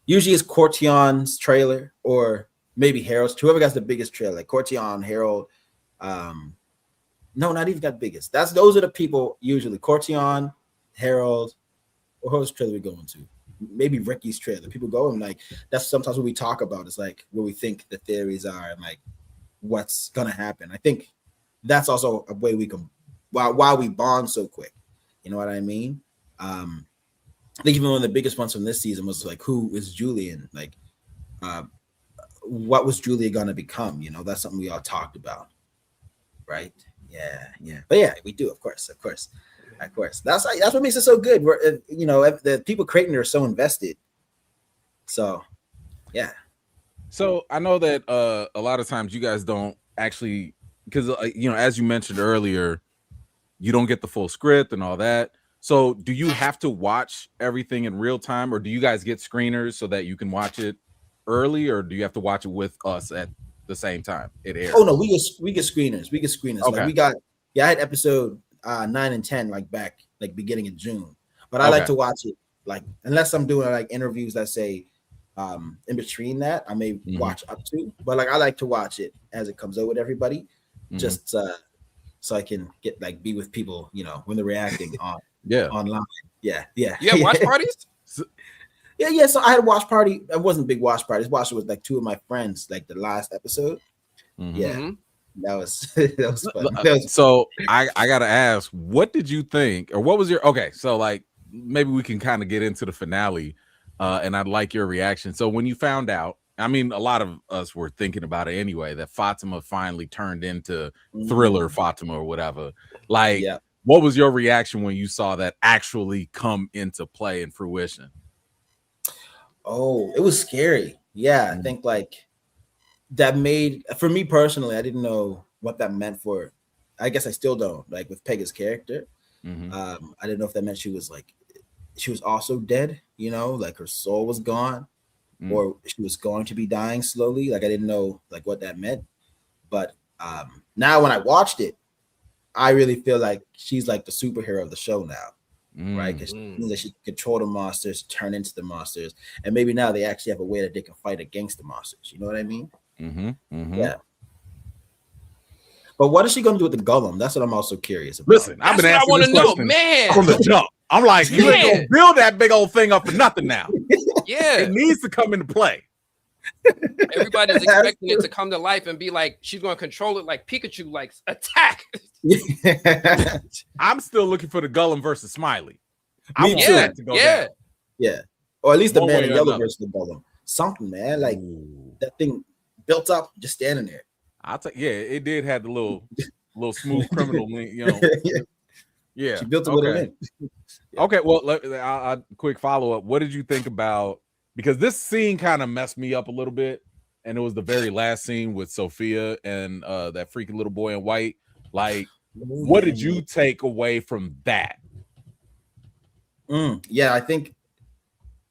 it's Cortion's trailer or maybe Harold's, whoever got the biggest trailer, like Cortion, Harold, no, not even got biggest. Those are the people usually. Cortion, Harold, or whose trailer we going to? Maybe Ricky's trailer. People go and like that's sometimes what we talk about is like where we think the theories are and like what's gonna happen. I think that's also a way we can why we bond so quick. You know what I mean? I think even one of the biggest ones from this season was like, who is Julian? Like, what was Julia gonna become? You know, that's something we all talked about, right? Yeah. But yeah, we do, of course. That's what makes it so good. We're, the people creating it are so invested. So, yeah. So I know that a lot of times you guys don't actually, because as you mentioned earlier, you don't get the full script and all that. So do you have to watch everything in real time, or do you guys get screeners so that you can watch it early, or do you have to watch it with us at the same time it airs? Oh no, we get screeners. Okay. Like I had episode 9 and 10 like back like beginning of June, but I like to watch it like unless I'm doing like interviews that say in between that I may watch up to, but like I like to watch it as it comes out with everybody, just so I can get like be with people when they're reacting on online. Yeah. You have watch parties? Yeah. So I had a watch party. It wasn't a big watch party. This watch with like 2 of my friends, like the last episode. Yeah, that was fun. So I gotta ask, what did you think, or what was your so like maybe we can kind of get into the finale, and I'd like your reaction. So when you found out, I mean, a lot of us were thinking about it anyway, that Fatima finally turned into Thriller Fatima or whatever. Like, what was your reaction when you saw that actually come into play and fruition? Oh, it was scary. Yeah, I think like that made, for me personally, I didn't know what that meant for, I guess I still don't, like with Pega's character. I didn't know if that meant she was also dead, like her soul was gone, or she was going to be dying slowly. Like I didn't know like what that meant. But now when I watched it, I really feel like she's like the superhero of the show now. Right, because she can control the monsters, turn into the monsters, and maybe now they actually have a way that they can fight against the monsters. You know what I mean? Yeah. But what is she going to do with the Golem? That's what I'm also curious about. Listen, I've been asking this question from the jump. I'm like, you ain't gonna build that big old thing up for nothing now. Yeah, it needs to come into play. Everybody's expecting it to come to life and be like, she's going to control it like Pikachu, like attack. I'm still looking for the Golem versus Smiley. I want that to go down. Yeah, or at least the Man in Yellow versus the Golem. Something, man, like that thing built up, just standing there. I'll tell you, it did have the little smooth criminal, Yeah, she built it with her in. Okay, well, I'll quick follow up. What did you think about? Because this scene kind of messed me up a little bit, and it was the very last scene with Sophia and that freaky little boy in white. Like, what did you take away from that? Yeah, I think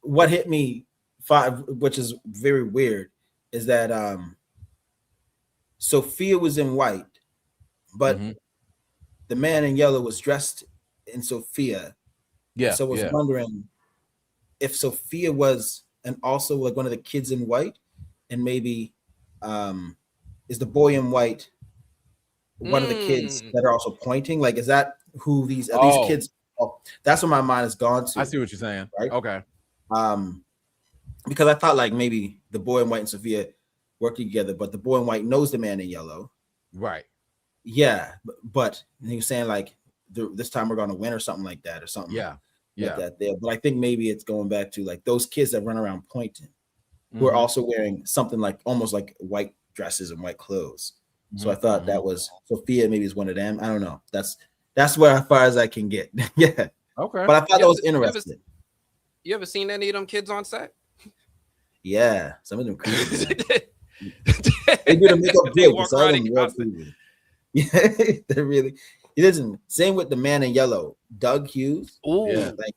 what hit me, which is very weird, is that Sophia was in white, but the Man in Yellow was dressed in Sophia. Yeah. So I was wondering if Sophia was and also like one of the kids in white, and maybe is the boy in white one of the kids that are also pointing? Like, is that who these kids? Oh, that's where my mind has gone to. I see what you're saying. Right? Okay. Because I thought like maybe the boy in white and Sophia working together, but the boy in white knows the Man in Yellow. Right. Yeah, but he was saying like this time we're going to win or something like that or something. Yeah. Like that there. But I think maybe it's going back to like those kids that run around pointing, who are also wearing something like almost like white dresses and white clothes. So I thought that was Sophia. Maybe is one of them. I don't know. That's where as far as I can get. Yeah. Okay. But I thought that was interesting. You ever seen any of them kids on set? Yeah, some of them creepy. They do the makeup good, but some of them real creepy. Yeah, they're really. Listen, same with the man in yellow, Doug Hughes. Ooh, Yeah. Like,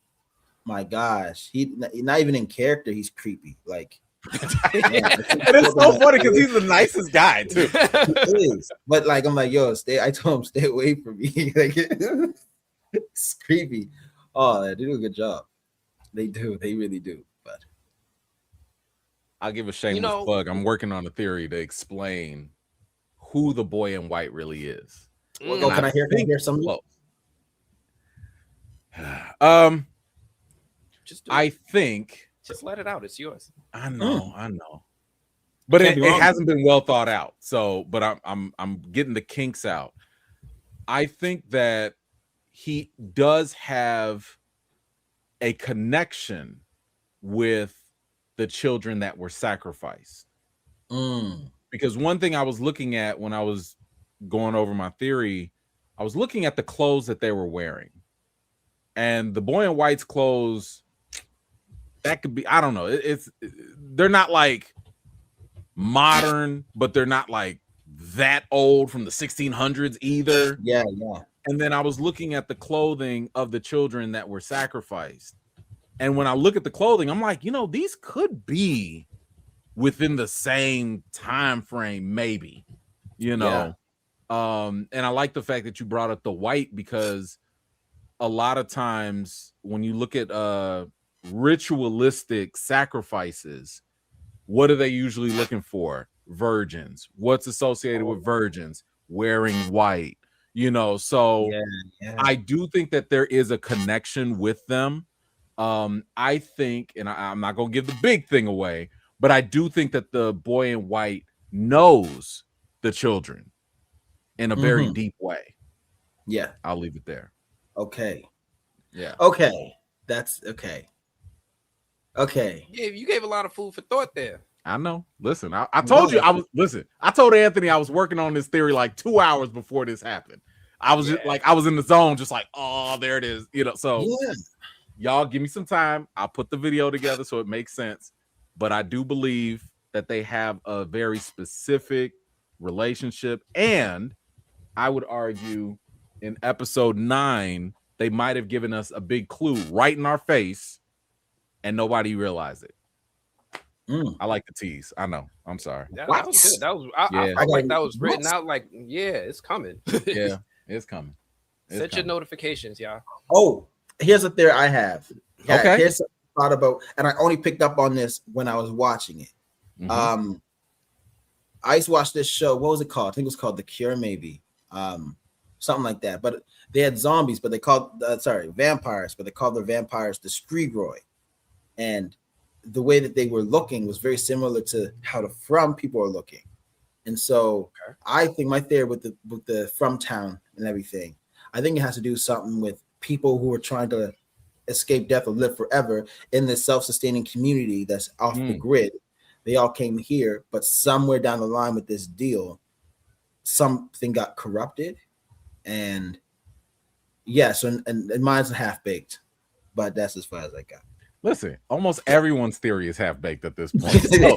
my gosh, he's not even in character. He's creepy. Like, And it's so funny because he's the nicest guy too. He is. But like, I'm like, yo, I told him stay away from me. Like, it's creepy. Oh, they do a good job. They do. They really do. But I'll give a shameless plug. I'm working on a theory to explain who the boy in white really is. can I hear some? I think. Just let it out. It's yours. I know. But it hasn't been well thought out. So, but I'm getting the kinks out. I think that he does have a connection with the children that were sacrificed. Because one thing I was looking at when I was going over my theory, I was looking at the clothes that they were wearing. And the boy in white's clothes, that could be, I don't know. They're not like modern, but they're not like that old from the 1600s either. Yeah. And then I was looking at the clothing of the children that were sacrificed. And when I look at the clothing, I'm like, these could be within the same time frame, maybe, And I like the fact that you brought up the white, because a lot of times when you look at ritualistic sacrifices, what are they usually looking for? Virgins. What's associated with virgins? Wearing white. So I do think that there is a connection with them. I think, and I'm not gonna give the big thing away, but I do think that the boy in white knows the children in a very deep way. Yeah, I'll leave it there. Okay. Yeah. Okay. That's okay. Okay. You gave a lot of food for thought there. I know. Listen, I told you I told Anthony I was working on this theory like 2 hours before this happened. I was just like, I was in the zone, just like, oh, there it is. So y'all give me some time. I'll put the video together so it makes sense. But I do believe that they have a very specific relationship. And I would argue in episode 9, they might have given us a big clue right in our face and nobody realized it. I like the tease. I know. I'm sorry. That was good. I felt like that was written out like, it's coming. Yeah, it's coming. Set your notifications, y'all. Oh, here's a theory I have. Okay. Here's something I thought about, and I only picked up on this when I was watching it. I used to watch this show. What was it called? I think it was called The Cure, maybe. Something like that. But they had zombies, but they called vampires, but they called the vampires the Strigoi. And the way that they were looking was very similar to how the From people are looking. And so I think my theory with the From town and everything, I think it has to do something with people who are trying to escape death or live forever in this self-sustaining community that's off the grid. They all came here, but somewhere down the line with this deal, something got corrupted. And so mine's half-baked, but that's as far as I got. Listen, almost everyone's theory is half-baked at this point. So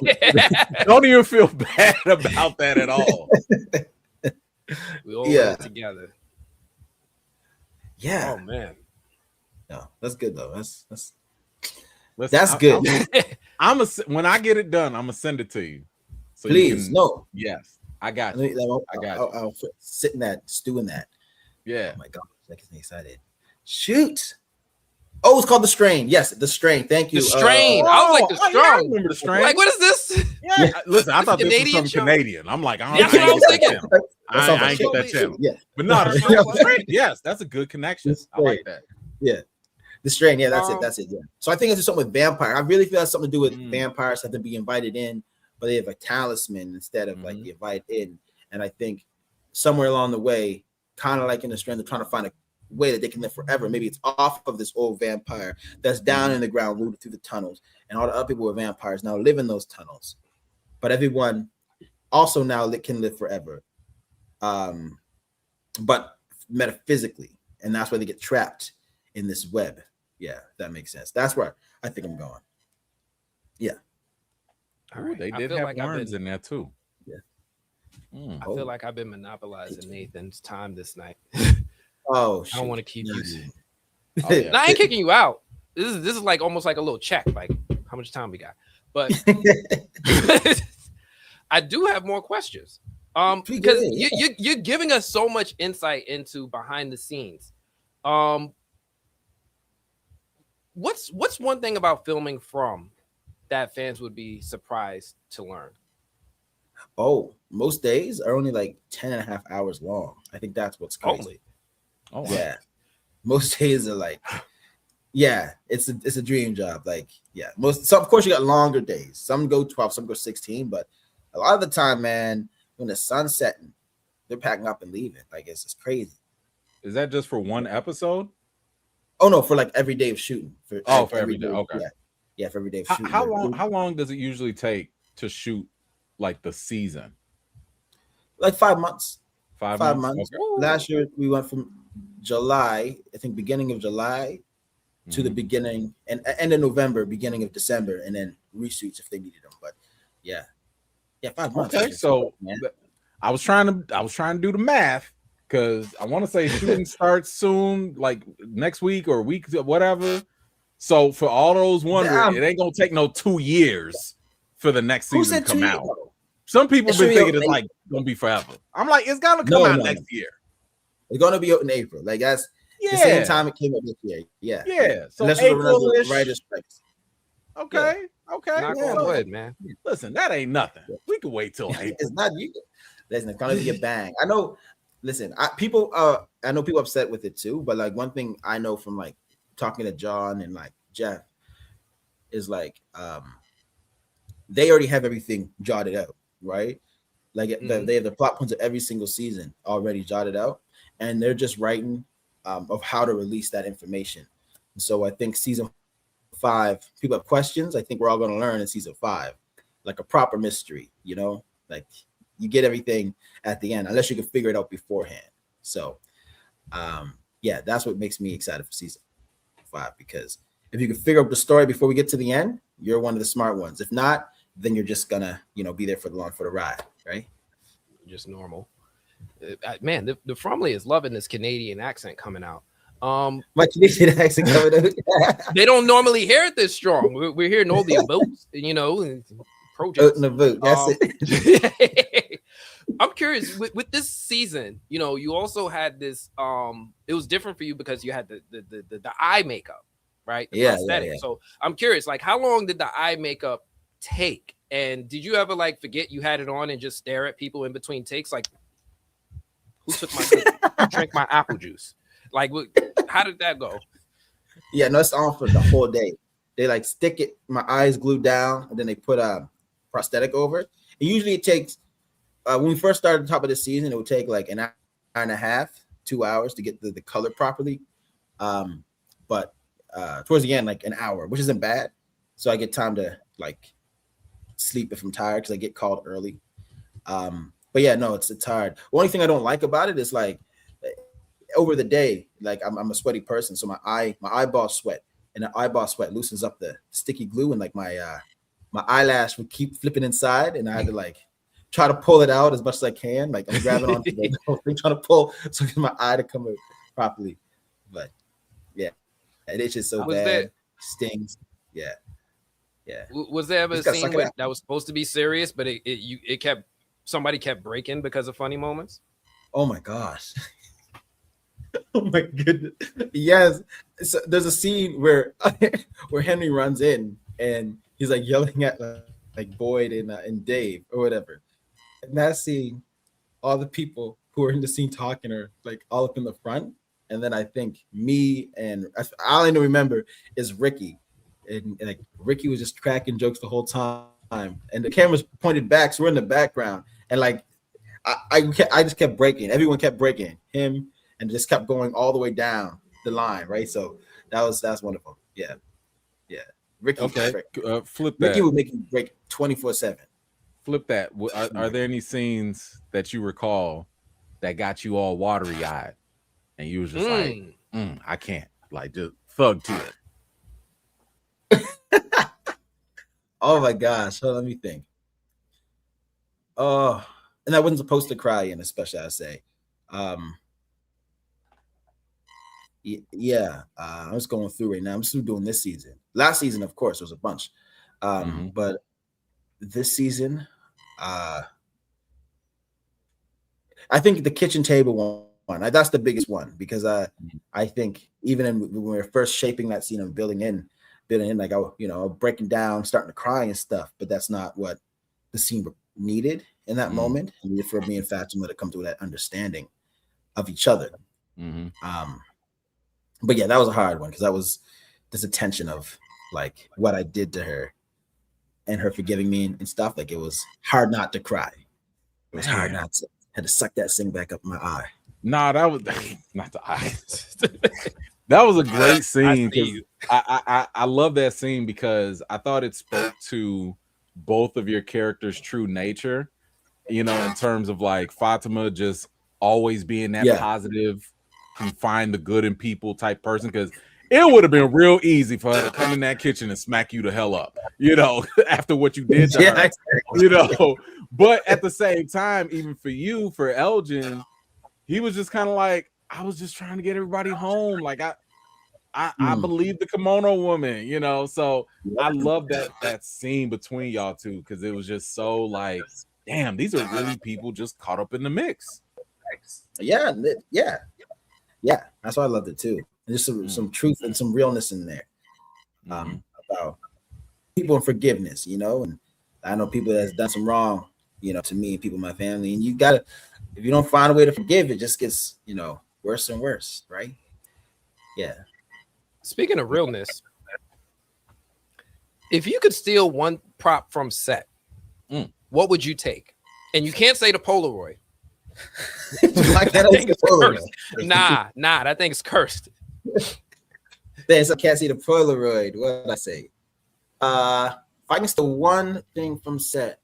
don't even feel bad about that at all. We all work together. Yeah. Oh man. No, that's good though. That's Listen, that's good. When I get it done, I'm gonna send it to you. So please, Yes, I got you. I'll sit in that, stew in that. Yeah. Oh my God, that gets me excited. Shoot. Oh, it's called The Strain. Yes, The Strain. Thank you. The Strain. I was like, The Strain. I remember The Strain. Like, what is this? Yeah. Listen, I thought this was something Canadian. I'm like, I ain't get that channel. Yeah. But no, The Strain. Yes, that's a good connection. I like that. Yeah. The Strain. Yeah, that's it. Yeah. So I think it's just something with vampire. I really feel that's something to do with vampires have to be invited in, but they have a talisman instead of like the invite in. And I think somewhere along the way, kind of like in The Strain, they're trying to find a way that they can live forever. Maybe it's off of this old vampire that's down in the ground, rooted through the tunnels, and all the other people who are vampires now live in those tunnels. But everyone also now can live forever. but metaphysically, and that's where they get trapped in this web. Yeah, that makes sense. That's where I think I'm going. Yeah. All right. They did have like worms in there too. Yeah. I feel like I've been monopolizing Nathan's time this night. Oh, I don't want to keep you. Oh, yeah. No, I ain't kicking you out. This is like almost like a little check, like how much time we got. But I do have more questions. Because you're giving us so much insight into behind the scenes. What's one thing about filming From that fans would be surprised to learn? Oh, most days are only like 10 and a half hours long. I think that's what's crazy. Oh, wow. Yeah. Most days are like, yeah, it's a dream job. Like, yeah, so of course you got longer days. Some go 12, some go 16, but a lot of the time, man, when the sun's setting, they're packing up and leaving. Like, it's just crazy. Is that just for one episode? Oh no, for like every day of shooting. For every day. Okay. Yeah, for every day of shooting. How long does it usually take to shoot like the season? Like 5 months. 5 months. Okay. Last year we went from July, I think beginning of July to the beginning and end of November, beginning of December, and then reshoots if they needed them. But yeah, 5 months. Okay, so I was trying to do the math because I want to say shooting starts soon, like next week or week, whatever. So for all those wondering, it ain't gonna take no 2 years for the next season to come out. Some people been thinking it's like gonna be forever. I'm like, it's gonna come out next year. It's gonna be out in April. Like that's the same time it came out this year. Yeah. Yeah. So April-ish. Writer's strikes. Okay. Yeah. Okay. Knock on wood, man. Listen, that ain't nothing. We can wait till April. It's not you. Listen, it's gonna be a bang. I know. Listen, I know people upset with it too, but like one thing I know from like talking to John and like Jeff is like they already have everything jotted out, right? Like they have the plot points of every single season already jotted out, and they're just writing of how to release that information. And so I think season 5, people have questions. I think we're all going to learn in season 5, like a proper mystery, you know, like you get everything at the end, unless you can figure it out beforehand. So, yeah, that's what makes me excited for season 5, because if you can figure out the story before we get to the end, you're one of the smart ones. If not, then you're just gonna, be there for the ride, right? Just normal. Man, the Fromley is loving this Canadian accent coming out. My Canadian accent coming out. They don't normally hear it this strong. We're hearing all the aboats, projects. That's it. I'm curious with this season. You also had this. It was different for you because you had the eye makeup, right? The prosthetic. Yeah. So I'm curious, like, how long did the eye makeup take? And did you ever like forget you had it on and just stare at people in between takes? Like, who took my cookie? Who drank my apple juice? Like, how did that go? Yeah, no, it's on for the whole day. They like stick it, my eyes glued down, and then they put a prosthetic over it. And usually it takes, when we first started the top of the season, it would take like an hour and a half, 2 hours to get the color properly. But towards the end, like an hour, which isn't bad. So I get time to like sleep if I'm tired, because I get called early. But yeah, no, it's hard. The only thing I don't like about it is like over the day, like I'm a sweaty person, so my eyeballs sweat, and the eyeball sweat loosens up the sticky glue, and like my eyelash would keep flipping inside, and I had to like try to pull it out as much as I can. Like I'm grabbing onto the thing, trying to pull so get my eye to come out properly. But yeah, it itches so bad, stings. Yeah. Was there ever a scene that was supposed to be serious, but somebody kept breaking because of funny moments? Oh my gosh. Oh my goodness. Yes. So there's a scene where Henry runs in and he's like yelling at like Boyd and Dave or whatever. And that scene, all the people who are in the scene talking are like all up in the front. And then I think me and all I remember is Ricky. And like Ricky was just cracking jokes the whole time. And the camera's pointed back, so we're in the background. And like I just kept breaking. Everyone kept breaking. Him, and just kept going all the way down the line, right? So that's wonderful. Yeah. Ricky, okay. Flip that. Ricky would make you break 24/7. Flip that. Are there any scenes that you recall that got you all watery eyed, and you was just like, I can't, like, just thug to it. Oh my gosh, so let me think. Oh, and I wasn't supposed to cry in, especially I say. Yeah, I was going through right now. I'm still doing this season. Last season, of course, was a bunch. But this season, I think the kitchen table one, that's the biggest one, because I think even when we were first shaping that scene and building in, like, breaking down, starting to cry and stuff, but that's not what the scene needed in that moment. It needed for me and Fatima to come to that understanding of each other. But yeah, that was a hard one, because that was this attention of like what I did to her and her forgiving me and stuff. Like, it was hard not to cry. It was hard not to. Had to suck that thing back up my eye. Nah, that was not the eye. That was a great scene. I love that scene because I thought it spoke to both of your characters' true nature. In terms of like Fatima just always being that positive, can find the good in people type person, because it would have been real easy for her to come in that kitchen and smack you the hell up, after what you did to her, But at the same time, even for you, for Elgin, he was just kind of like, I was just trying to get everybody home. Like, I believe the kimono woman, so I love that scene between y'all two, because it was just so like, damn, these are really people just caught up in the mix. Yeah. That's why I loved it too. There's some truth and some realness in there, about people and forgiveness, and I know people that's done some wrong, to me and people in my family, and you gotta, if you don't find a way to forgive, it just gets, worse and worse, right? Yeah. Speaking of realness, if you could steal one prop from set, what would you take? And you can't say the Polaroid. Like that thing is cursed. Nah, that thing's cursed. Then I can't see the Polaroid. What did I say? If I can steal one thing from set.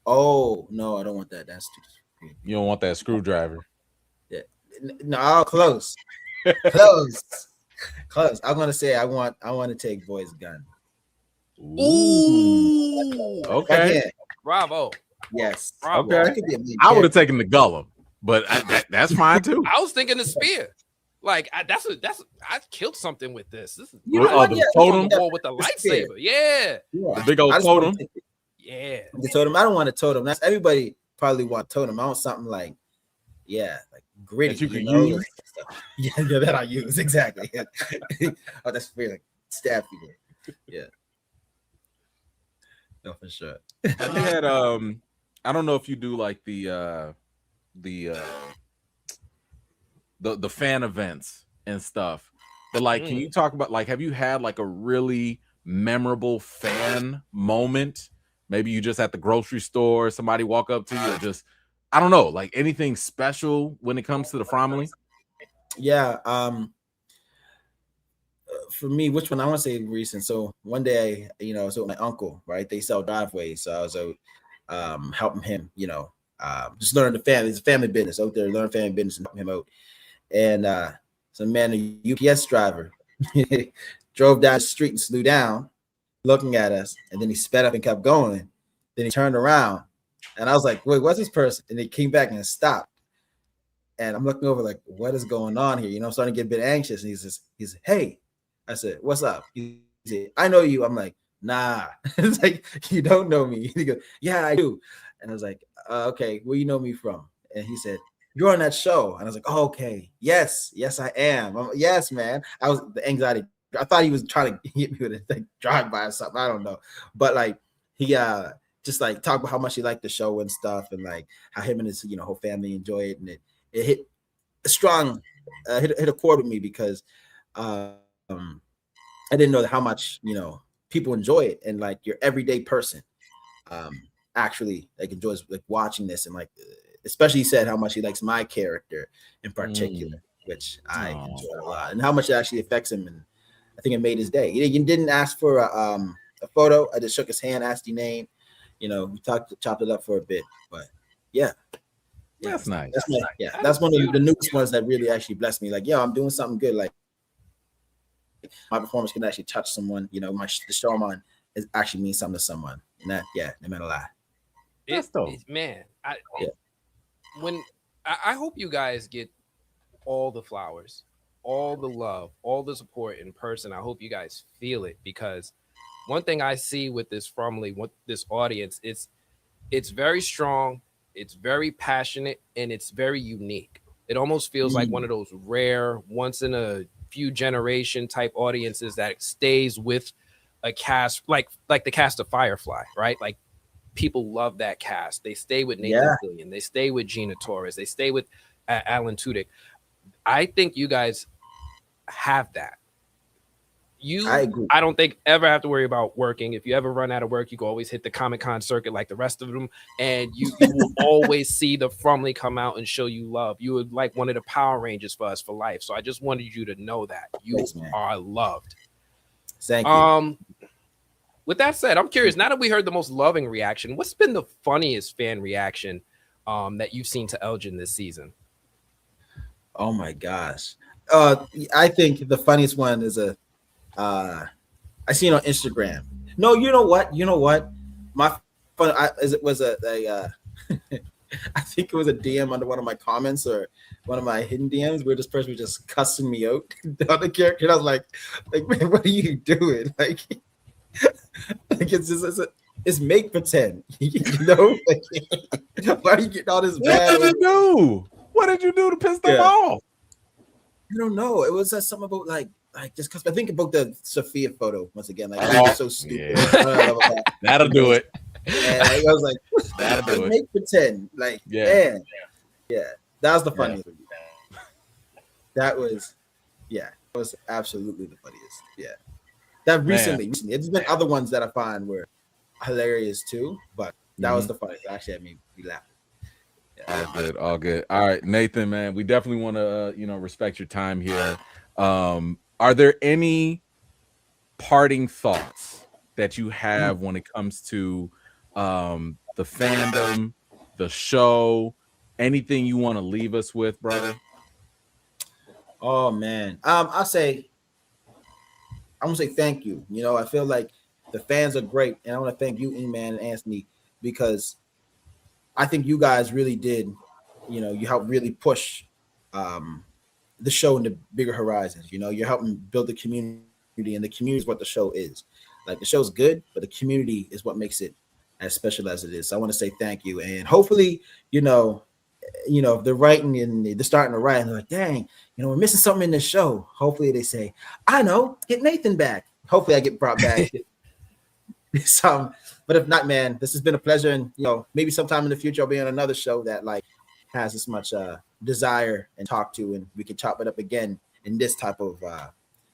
Oh no, I don't want that. That's too. You don't want that screwdriver. Yeah. No, close. Close. I'm gonna say I want to take Boy's gun. Ooh. Okay. Bravo. Yes. Bravo. Okay. I would have taken the Gollum, but that's fine too. I was thinking the spear. Like, I killed something with this. This is the totem with the lightsaber. Yeah. The big old totem. Yeah. The totem. I don't want a totem. That's everybody probably want totem. I want something like, like gritty. That you can use. Yeah, that I use exactly. Oh, that's weird. Like, stab people. Yeah. No, for sure. They had I don't know if you do like the fan events and stuff, but like, can you talk about, like, have you had like a really memorable fan moment? Maybe you just at the grocery store, somebody walk up to you, or just, I don't know, like anything special when it comes to the Fromily? Yeah. For me, which one I want to say recent. So one day, so my uncle, right? They sell driveways. So I was out helping him, just learn the family. It's a family business out there, learn family business and help him out. And some man, a UPS driver, drove down the street and slowed down, looking at us, and then he sped up and kept going. Then he turned around, and I was like, "Wait, what's this person?" And he came back and stopped. And I'm looking over like, "What is going on here?" I'm starting to get a bit anxious. And he says, "Hey," I said, "What's up?" He said, "I know you." I'm like, "Nah." It's like, "You don't know me." He goes, "Yeah, I do." And I was like, "Okay, where you know me from?" And he said, "You're on that show." And I was like, "Oh, okay. Yes, I am." Yes, man. I was the anxiety. I thought he was trying to hit me with a like, drive-by or something. I don't know. But like, he just like talked about how much he liked the show and stuff, and like how him and his whole family enjoy it. And it hit a strong, hit a chord with me, because I didn't know how much people enjoy it, and like your everyday person actually like enjoys like watching this, and like especially he said how much he likes my character in particular, which I enjoy a lot, and how much it actually affects him. And I think it made his day. He didn't ask for a photo. I just shook his hand, asked his name. We chopped it up for a bit, but yeah. That's nice. That's one of the newest ones that really actually blessed me. Like, yo, I'm doing something good. Like, my performance can actually touch someone. You know, the show I'm on actually means something to someone. And that, no matter lie. That's dope. Man, I hope you guys get all the flowers, all the love, all the support in person. I hope you guys feel it, because one thing I see with this Frumly, with this audience, it's very strong, it's very passionate, and it's very unique. It almost feels like one of those rare, once in a few generation type audiences that stays with a cast like the cast of Firefly, right? Like, people love that cast. They stay with Nathan Fillion, they stay with Gina Torres, they stay with Alan Tudyk. I think you guys have that. I agree. I don't think ever have to worry about working. If you ever run out of work, you can always hit the Comic-Con circuit like the rest of them, and you will always see the Frumly come out and show you love. You would like one of the Power Rangers for us for life. So I just wanted you to know that you are loved. Thank you. With that said, I'm curious, now that we heard the most loving reaction, what's been the funniest fan reaction that you've seen to Elgin this season? Oh my gosh. I think the funniest one is I seen on Instagram. No, you know what? My fun was a I think it was a DM under one of my comments or one of my hidden DMs where this person was just cussing me out. The other character, and I was like, man, what are you doing? Like it's make pretend, you know? Like, why are you getting all this bad? What did you do? What did you do to piss them off? I don't know. It was something about like just because I think about the Sophia photo once again. Like, it was so stupid. Yeah. That'll do it. And I was like, that'll do it. Make pretend. Like, man. Yeah. That was the funniest. That was absolutely the funniest. Yeah. That recently, it's been other ones that I find were hilarious too, but that was the funniest. Actually, had me laughing. All good. All right, Nathan, man, we definitely want to respect your time here. Are there any parting thoughts that you have when it comes to the fandom, the show, anything you want to leave us with, brother? Oh man, I'm gonna say thank you. You know, I feel like the fans are great, and I want to thank you, E-Man and Anthony, because I think you guys really did, you helped really push the show into bigger horizons. You know, you're helping build the community, and the community is what the show is. Like, the show's good, but the community is what makes it as special as it is. So I want to say thank you, and hopefully, if they're writing and they're starting to write, and they're like, dang, we're missing something in this show. Hopefully they say, I know, get Nathan back. Hopefully I get brought back. But if not, man, this has been a pleasure, and maybe sometime in the future I'll be on another show that like has as much desire and talk to, and we can chop it up again in this type of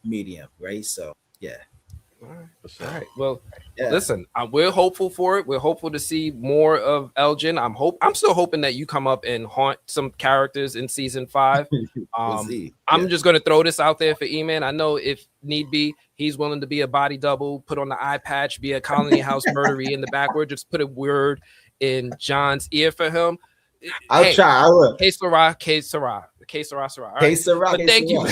medium, right? So yeah. All right. Well, listen, we're hopeful for it. We're hopeful to see more of Elgin. I'm still hoping that you come up and haunt some characters in season 5. I'm just going to throw this out there for E-Man. I know if need be, he's willing to be a body double, put on the eye patch, be a Colony House murderer in the backward. Just put a word in John's ear for him. I'll try. I will. K Sarah. Right. K Sarah. But thank you.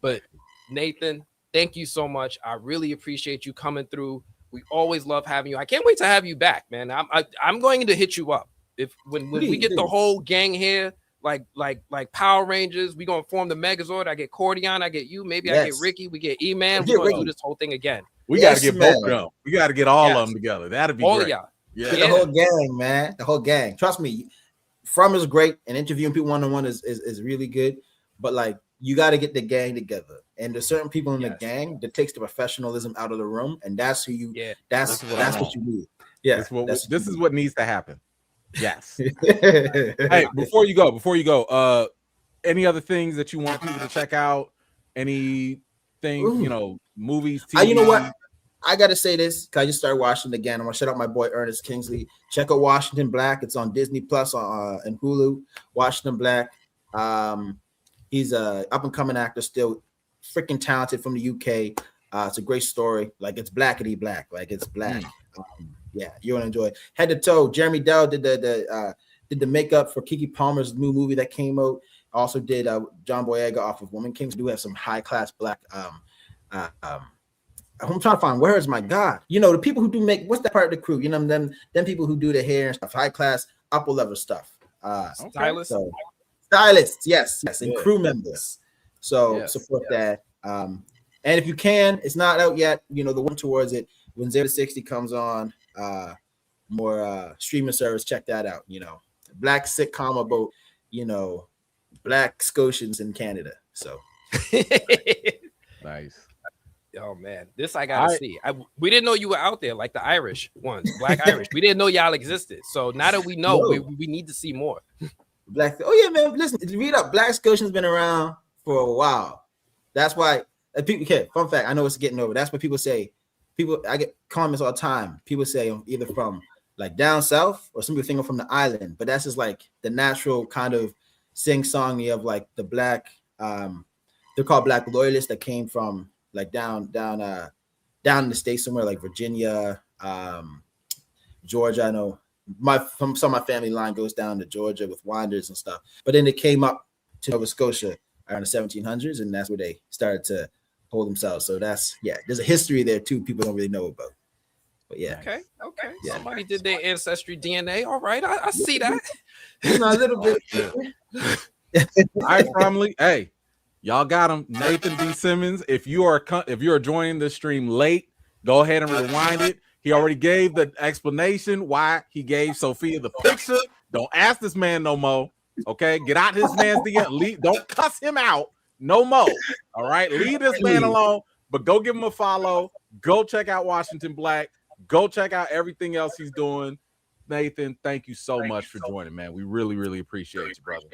But Nathan, thank you so much. I really appreciate you coming through. We always love having you. I can't wait to have you back, man. I'm going to hit you up when we get the whole gang here, like Power Rangers. We gonna form the Megazord. I get Cordion, I get you. Maybe I get Ricky. We get E-Man. We're gonna do this whole thing again. We got to get both of them. We got to get all of them together. That'd be all great. Of y'all. Yeah, the whole gang, man. The whole gang. Trust me, From is great, and interviewing people one-on-one is really good. But like, you got to get the gang together, and there's certain people in the gang that takes the professionalism out of the room, and that's who you. Yeah, that's what you need. Yeah, this is what needs to happen. Yes. Hey, before you go, any other things that you want people to check out? Anything, movies, TV? You know what? I gotta say this because I just started watching again. I'm gonna shout out my boy Ernest Kingsley. Check out Washington Black. It's on Disney Plus and Hulu. Washington Black. He's a up and coming actor, still freaking talented from the UK. It's a great story. Like, it's blackety black. Like, it's black. Yeah, you're gonna enjoy it. Head to toe. Jeremy Dell did the makeup for Keke Palmer's new movie that came out. Also did John Boyega off of Woman King. So do have some high class black. I'm trying to find where is my God. You know, the people who do make what's that part of the crew? You know, them people who do the hair and stuff, high class, upper level stuff. Stylists. So, stylists, yes, and crew members. So support that. And if you can, it's not out yet. You know, the one towards it when 0 to 60 comes on, more streaming service. Check that out. You know, black sitcom about black Scotians in Canada. So nice. Oh man, this I gotta see. We didn't know you were out there like the Irish ones, Black Irish. We didn't know y'all existed. So now that we know, we need to see more. Black. Oh yeah, man. Listen, read up. Black Scotians been around for a while. That's why people. Okay, fun fact. I know it's getting over. That's what people say. I get comments all the time. People say I'm either from like down south or some people think I'm from the island. But that's just like the natural kind of sing-songy of like the black. They're called black loyalists that came from like down in the States somewhere like Virginia, Georgia. I know some of my family line goes down to Georgia with winders and stuff. But then they came up to Nova Scotia around the 1700s, and that's where they started to hold themselves. So there's a history there too people don't really know about. But yeah. Okay. Yeah. Somebody did their ancestry DNA. All right, I see that. A little bit. All right, family. Hey. Y'all got him, Nathan D. Simmons. If you are joining the stream late, go ahead and rewind it. He already gave the explanation why he gave Sophia the picture. Don't ask this man no more. Okay, get out his man's DM. Don't cuss him out no more. All right, leave this man alone. But go give him a follow. Go check out Washington Black. Go check out everything else he's doing. Nathan, thank you so much for joining, man. We really, really appreciate you, brother.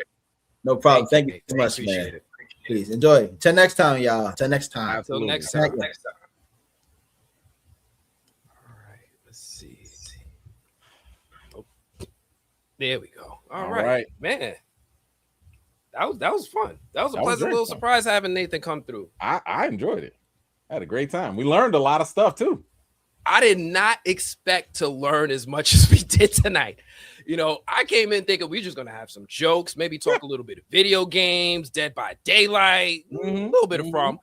No problem. Thank you so much, man. Please enjoy. Till next time, y'all. Till next time. Till next time. All right, let's see. Oh, there we go. All right, man. That was fun. That was a pleasant little surprise having Nathan come through. I enjoyed it. I had a great time. We learned a lot of stuff too. I did not expect to learn as much as we did tonight. You know, I came in thinking we're just going to have some jokes, maybe talk a little bit of video games, Dead by Daylight, a little bit of From.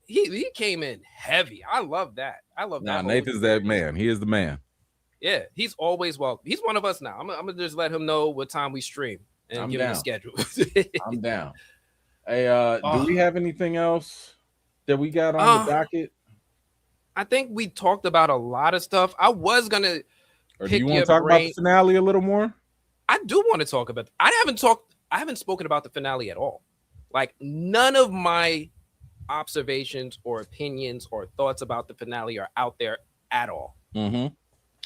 He came in heavy. I love that. Nah, Nathan's that man. He is the man. Yeah, he's always welcome. He's one of us now. I'm going to just let him know what time we stream and give him a schedule. I'm down. Hey, do we have anything else that we got on the docket? I think we talked about a lot of stuff. I was going to Or do you want to talk about the finale a little more? I do want to talk about. I haven't spoken about the finale at all. Like none of my observations or opinions or thoughts about the finale are out there at all. Mm-hmm.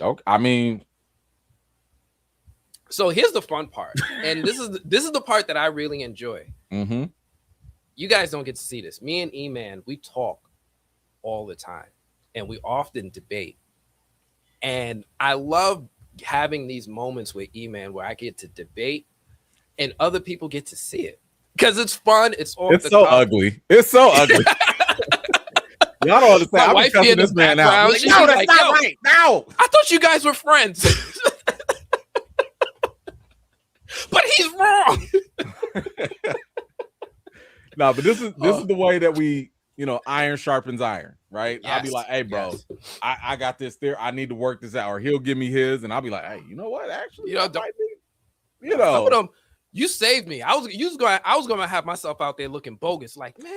Okay. I mean, so here's the fun part, and this is the part that I really enjoy. Mm-hmm. You guys don't get to see this. Me and E-Man, we talk all the time, and we often debate. And I love having these moments with E-Man where I get to debate and other people get to see it because it's fun. It's so ugly. It's so ugly. Y'all don't understand. My wife be in this man out. Like, no, that's not right. No, I thought you guys were friends. But he's wrong. No, but this is the way that we, iron sharpens iron, right? Yes. I'll be like, hey, bro, I got this there. I need to work this out. Or he'll give me his, and I'll be like, hey, you know what? Actually, some of them, you saved me. I was going to have myself out there looking bogus. Like, man,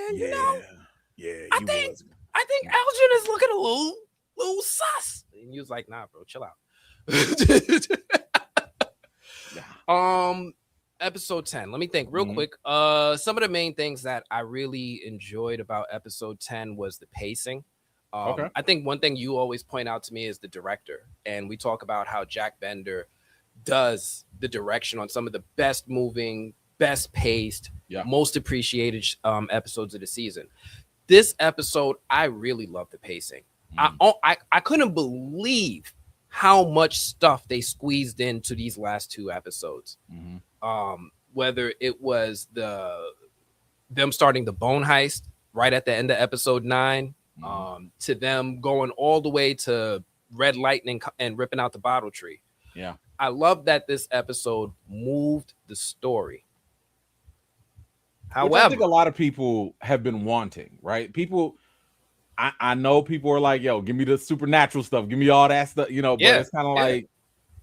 I think Elgin is looking a little sus. And he was like, nah, bro, chill out. Episode 10. Let me think real quick. Some of the main things that I really enjoyed about episode 10 was the pacing. I think one thing you always point out to me is the director, and we talk about how Jack Bender does the direction on some of the best moving, best paced, most appreciated episodes of the season. This episode, I really love the pacing. I couldn't believe how much stuff they squeezed into these last two episodes. Whether it was them starting the bone heist right at the end of episode 9, to them going all the way to Red Lightning and ripping out the bottle tree. Yeah. I love that this episode moved the story. However, which I think a lot of people have been wanting, right? People, I know people are like, yo, give me the supernatural stuff, give me all that stuff, you know, but it's kind of like,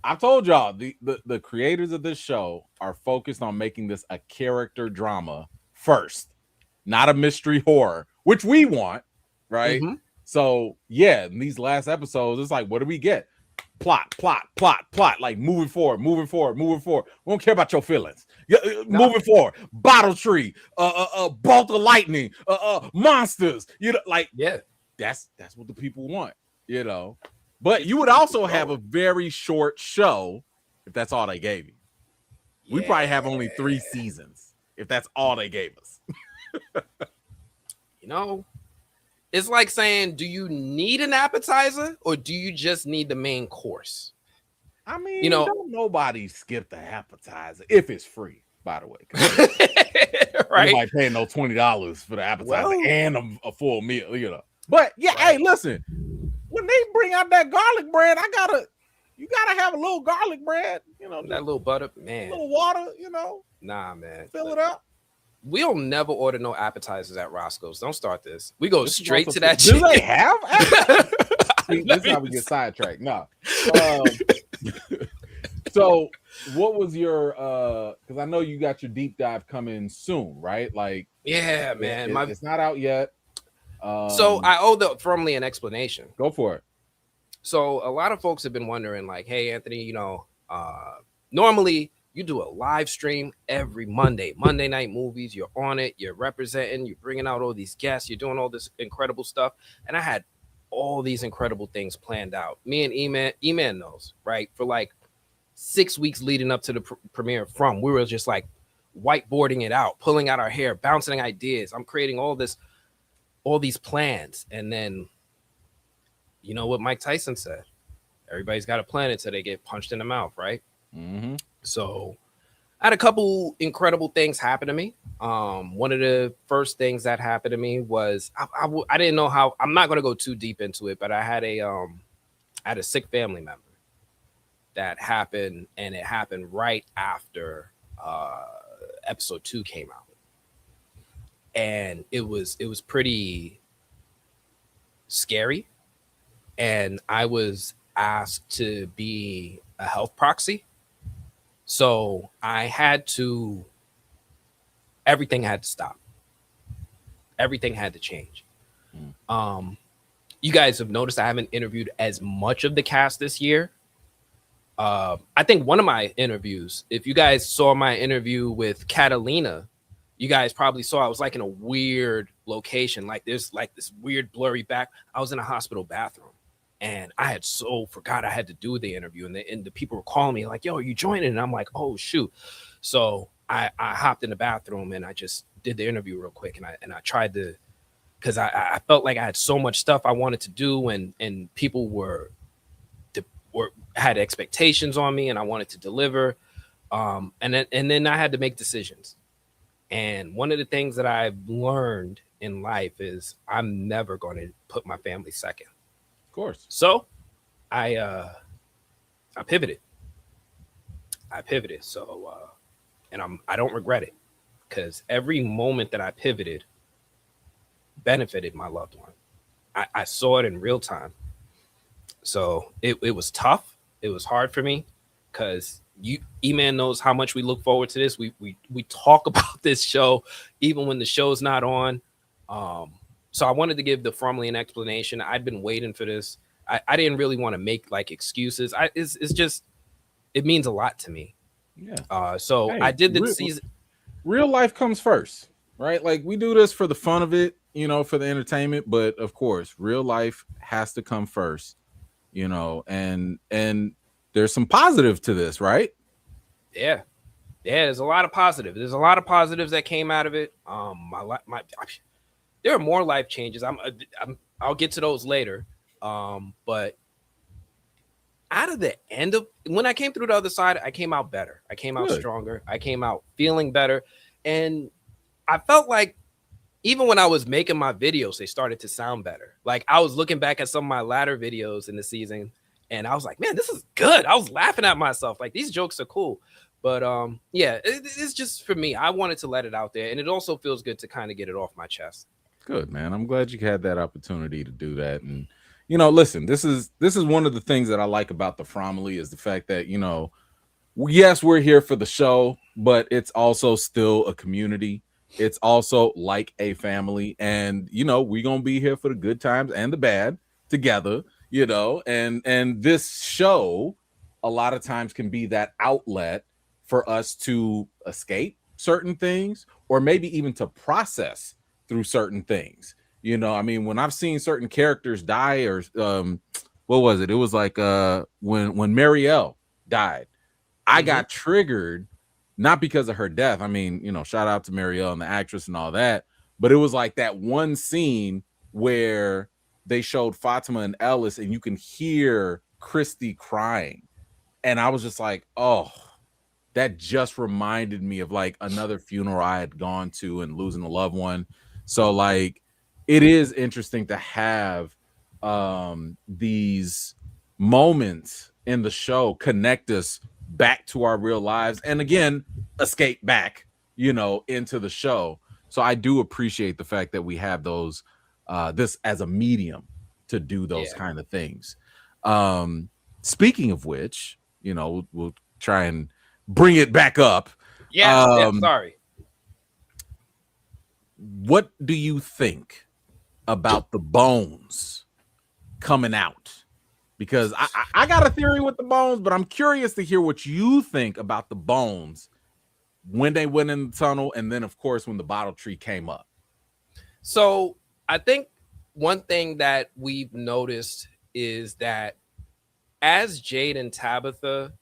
I've told y'all, the creators of this show are focused on making this a character drama first, not a mystery horror, which we want, right? Mm-hmm. So yeah, in these last episodes, it's like, what do we get? Plot, like moving forward. We don't care about your feelings. Moving forward, bottle tree, bolt of lightning, monsters. You know, like that's what the people want. You know, but you would also have a very short show if that's all they gave you. We probably have only 3 seasons if that's all they gave us. You know. It's like saying, do you need an appetizer or do you just need the main course? I mean, don't nobody skip the appetizer if it's free, by the way. Right? You might pay no $20 for the appetizer and a full meal, you know. But yeah, hey, listen, when they bring out that garlic bread, you gotta have a little garlic bread, you know. That little butter, man. A little water, you know. Nah, man. Fill it up. We'll never order no appetizers at Roscoe's. Don't start this. We go straight to that. Do they have? This is how we get sidetracked. No. So, what was your? Because I know you got your deep dive coming soon, right? Like, yeah, man. It's not out yet. So I owe the Frumley an explanation. Go for it. So a lot of folks have been wondering, like, hey, Anthony, normally you do a live stream every Monday night movies. You're on it. You're representing. You're bringing out all these guests. You're doing all this incredible stuff. And I had all these incredible things planned out. Me and E-Man knows, right? For like 6 weeks leading up to the premiere we were just like whiteboarding it out, pulling out our hair, bouncing ideas. I'm creating all these plans. And then, you know what Mike Tyson said? Everybody's got a plan until they get punched in the mouth, right? Mm-hmm. So I had a couple incredible things happen to me. One of the first things that happened to me was I didn't know how. I'm not going to go too deep into it, but I had a sick family member that happened, and it happened right after episode 2 came out, and it was pretty scary, and I was asked to be a health proxy. So everything had to stop. Everything had to change. You guys have noticed I haven't interviewed as much of the cast this year. I think one of my interviews, if you guys saw my interview with Catalina, you guys probably saw I was like in a weird location. Like there's like this weird blurry back. I was in a hospital bathroom. And I had forgot I had to do the interview, and the people were calling me like, "Yo, are you joining?" And I'm like, "Oh shoot!" So I hopped in the bathroom and I just did the interview real quick, and I tried to, because I felt like I had so much stuff I wanted to do, and people had expectations on me, and I wanted to deliver, and then I had to make decisions. And one of the things that I've learned in life is I'm never going to put my family second. Of course. So I pivoted. So and I don't regret it, because every moment that I pivoted benefited my loved one. I saw it in real time. So it was tough. It was hard for me, because E-Man knows how much we look forward to this. We talk about this show even when the show's not on. So I wanted to give the Frumley an explanation. I'd been waiting for this. I didn't really want to make like excuses. It's just, it means a lot to me. Yeah. So I did the season. Real life comes first, right? Like we do this for the fun of it, for the entertainment. But of course, real life has to come first, and there's some positive to this, right? Yeah. There's a lot of positive. There's a lot of positives that came out of it. There are more life changes. I'll get to those later. But out of the end of when I came through the other side, I came out better. I came out stronger. I came out feeling better. And I felt like even when I was making my videos, they started to sound better. Like I was looking back at some of my latter videos in the season, and I was like, man, this is good. I was laughing at myself. Like these jokes are cool. But yeah, it's just for me. I wanted to let it out there, and it also feels good to kind of get it off my chest. Good, man. I'm glad you had that opportunity to do that. And you know, listen, this is one of the things that I like about the Fromily is the fact that, you know, yes, we're here for the show, but it's also still a community. It's also like a family, and you know, we're gonna be here for the good times and the bad together, you know, and this show a lot of times can be that outlet for us to escape certain things, or maybe even to process through certain things. You know, I mean, when I've seen certain characters die, or what was it? It was like when Marielle died, I got triggered, not because of her death. I mean, you know, shout out to Marielle and the actress and all that, but it was like that one scene where they showed Fatima and Ellis, and you can hear Christy crying, and I was just like, oh, that just reminded me of like another funeral I had gone to and losing a loved one. So like, it is interesting to have these moments in the show connect us back to our real lives, and again, escape back, you know, into the show. So I do appreciate the fact that we have those, this as a medium to do those kind of things. Speaking of which, you know, we'll try and bring it back up. Sorry. What do you think about the Bones coming out? Because I got a theory with the Bones, but I'm curious to hear what you think about the Bones when they went in the tunnel, and then of course when the bottle tree came up. So I think one thing that we've noticed is that as Jade and Tabitha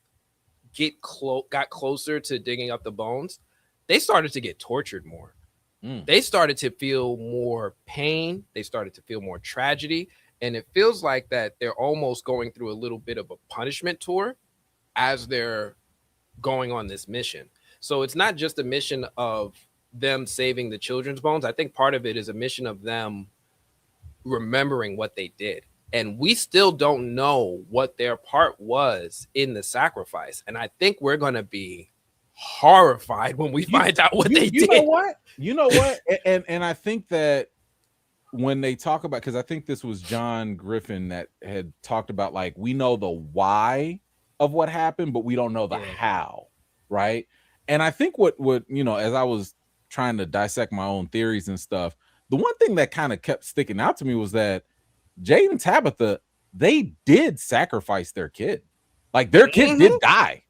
got closer to digging up the bones, they started to get tortured more. They started to feel more pain. They started to feel more tragedy. And it feels like that they're almost going through a little bit of a punishment tour as they're going on this mission. So it's not just a mission of them saving the children's bones. I think part of it is a mission of them remembering what they did. And we still don't know what their part was in the sacrifice. And I think we're going to be horrified when we find out what they did. You know what? And I think that when they talk about, because I think this was John Griffin that had talked about, like, we know the why of what happened, but we don't know the how, right? And I think what you know, as I was trying to dissect my own theories and stuff, the one thing that kind of kept sticking out to me was that Jade and Tabitha, they did sacrifice their kid. Like, their kid did die.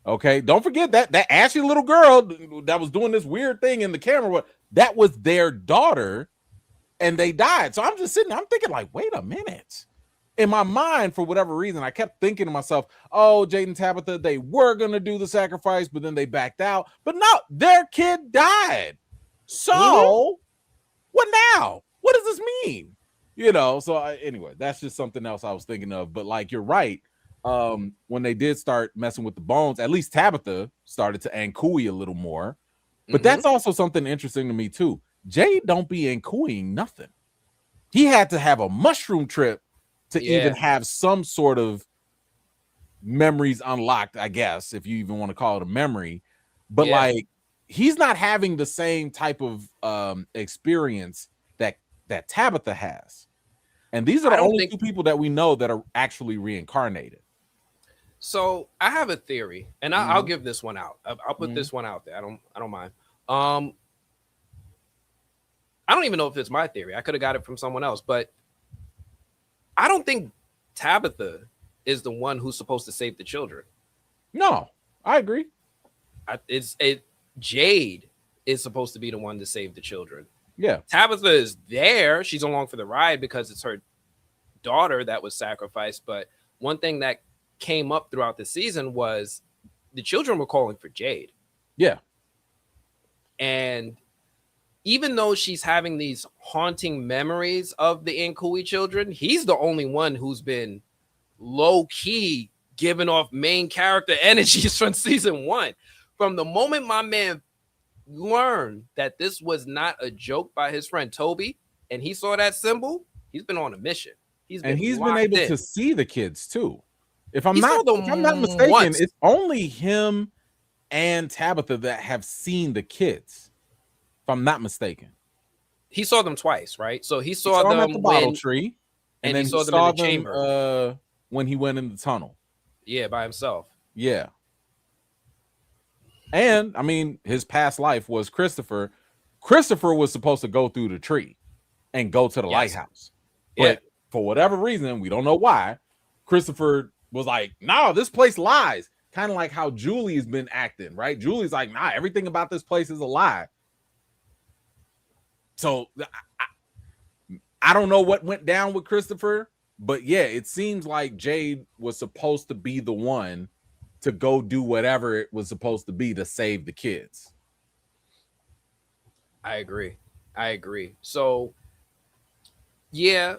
Okay, don't forget that ashy little girl that was doing this weird thing in the camera, that was their daughter, and they died. So I'm just sitting there, I'm thinking, like, wait a minute. In my mind, for whatever reason, I kept thinking to myself, oh, Jade and Tabitha, they were going to do the sacrifice, but then they backed out. But no, their kid died. So what now? What does this mean? You know, so anyway, that's just something else I was thinking of. But like, you're right. When they did start messing with the bones, at least Tabitha started to Ankui a little more. But that's also something interesting to me too. Jade don't be Ankuiing nothing. He had to have a mushroom trip to even have some sort of memories unlocked, I guess, if you even want to call it a memory. But like, he's not having the same type of experience that Tabitha has. And these are the only two people that we know that are actually reincarnated. So I have a theory, and I'll give this one out. I'll put this one out there. I don't mind. I don't even know if it's my theory. I could have got it from someone else, but I don't think Tabitha is the one who's supposed to save the children. No, I agree. Jade is supposed to be the one to save the children. Yeah. Tabitha is there. She's along for the ride because it's her daughter that was sacrificed. But one thing that came up throughout the season was the children were calling for Jade. Yeah. And even though she's having these haunting memories of the Ankui children, he's the only one who's been low-key giving off main character energies from season 1. From the moment my man learned that this was not a joke by his friend Toby, and he saw that symbol, he's been on a mission. He's been able in. to see the kids too. If I'm He not saw them mistaken, once. it's only him and Tabitha that have seen the kids. If I'm not mistaken, he saw them twice, right? So he saw them at the bottle tree, and then he saw them in the chamber when he went in the tunnel. Yeah, by himself. Yeah. And I mean, his past life was Christopher. Christopher was supposed to go through the tree and go to the lighthouse. But for whatever reason, we don't know why, Christopher was like, no, this place lies. Kind of like how Julie's been acting, right? Julie's like, nah, everything about this place is a lie. So I don't know what went down with Christopher, but yeah, it seems like Jade was supposed to be the one to go do whatever it was supposed to be to save the kids. I agree. So yeah,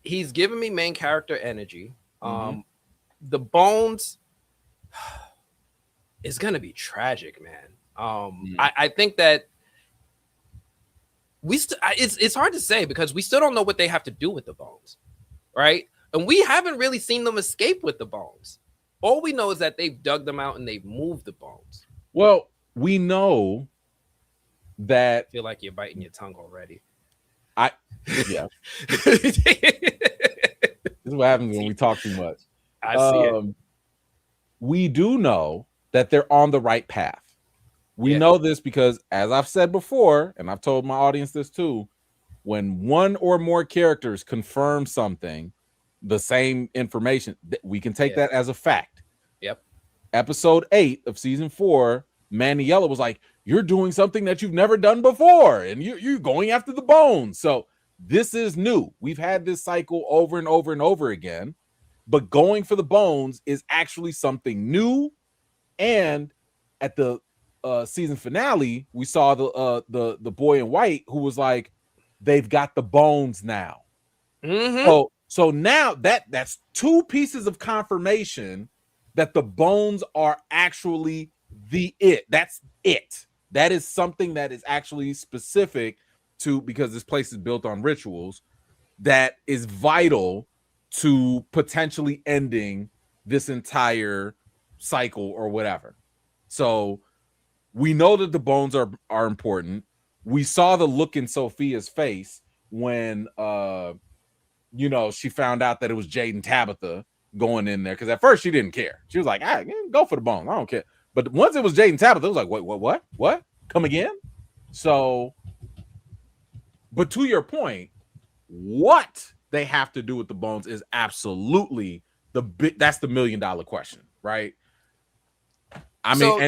he's giving me main character energy. The Bones is gonna be tragic, man. I think that it's hard to say because we still don't know what they have to do with the Bones, right? And we haven't really seen them escape with the Bones. All we know is that they've dug them out and they've moved the Bones. Well, we know that. I feel like you're biting your tongue already. Yeah. This is what happens when we talk too much. I see it. We do know that they're on the right path. We know this because, as I've said before, and I've told my audience this too, when one or more characters confirm something, the same information, we can take that as a fact. Yep. Episode 8 of season 4, Maniela was like, you're doing something that you've never done before, and you're going after the Bones. So this is new. We've had this cycle over and over and over again, but going for the Bones is actually something new. And at the season finale, we saw the boy in white who was like, they've got the Bones now. So now that's 2 pieces of confirmation that the Bones are actually that's it. That is something that is actually specific to, because this place is built on rituals, that is vital to potentially ending this entire cycle or whatever. So we know that the Bones are important. We saw the look in Sophia's face when she found out that it was Jade and Tabitha going in there, because at first she didn't care. She was like, go for the Bones, I don't care. But once it was Jade and Tabitha, it was like, wait, what? Come again? So, but to your point, what they have to do with the Bones is absolutely that's the $1 million question, right? I mean, so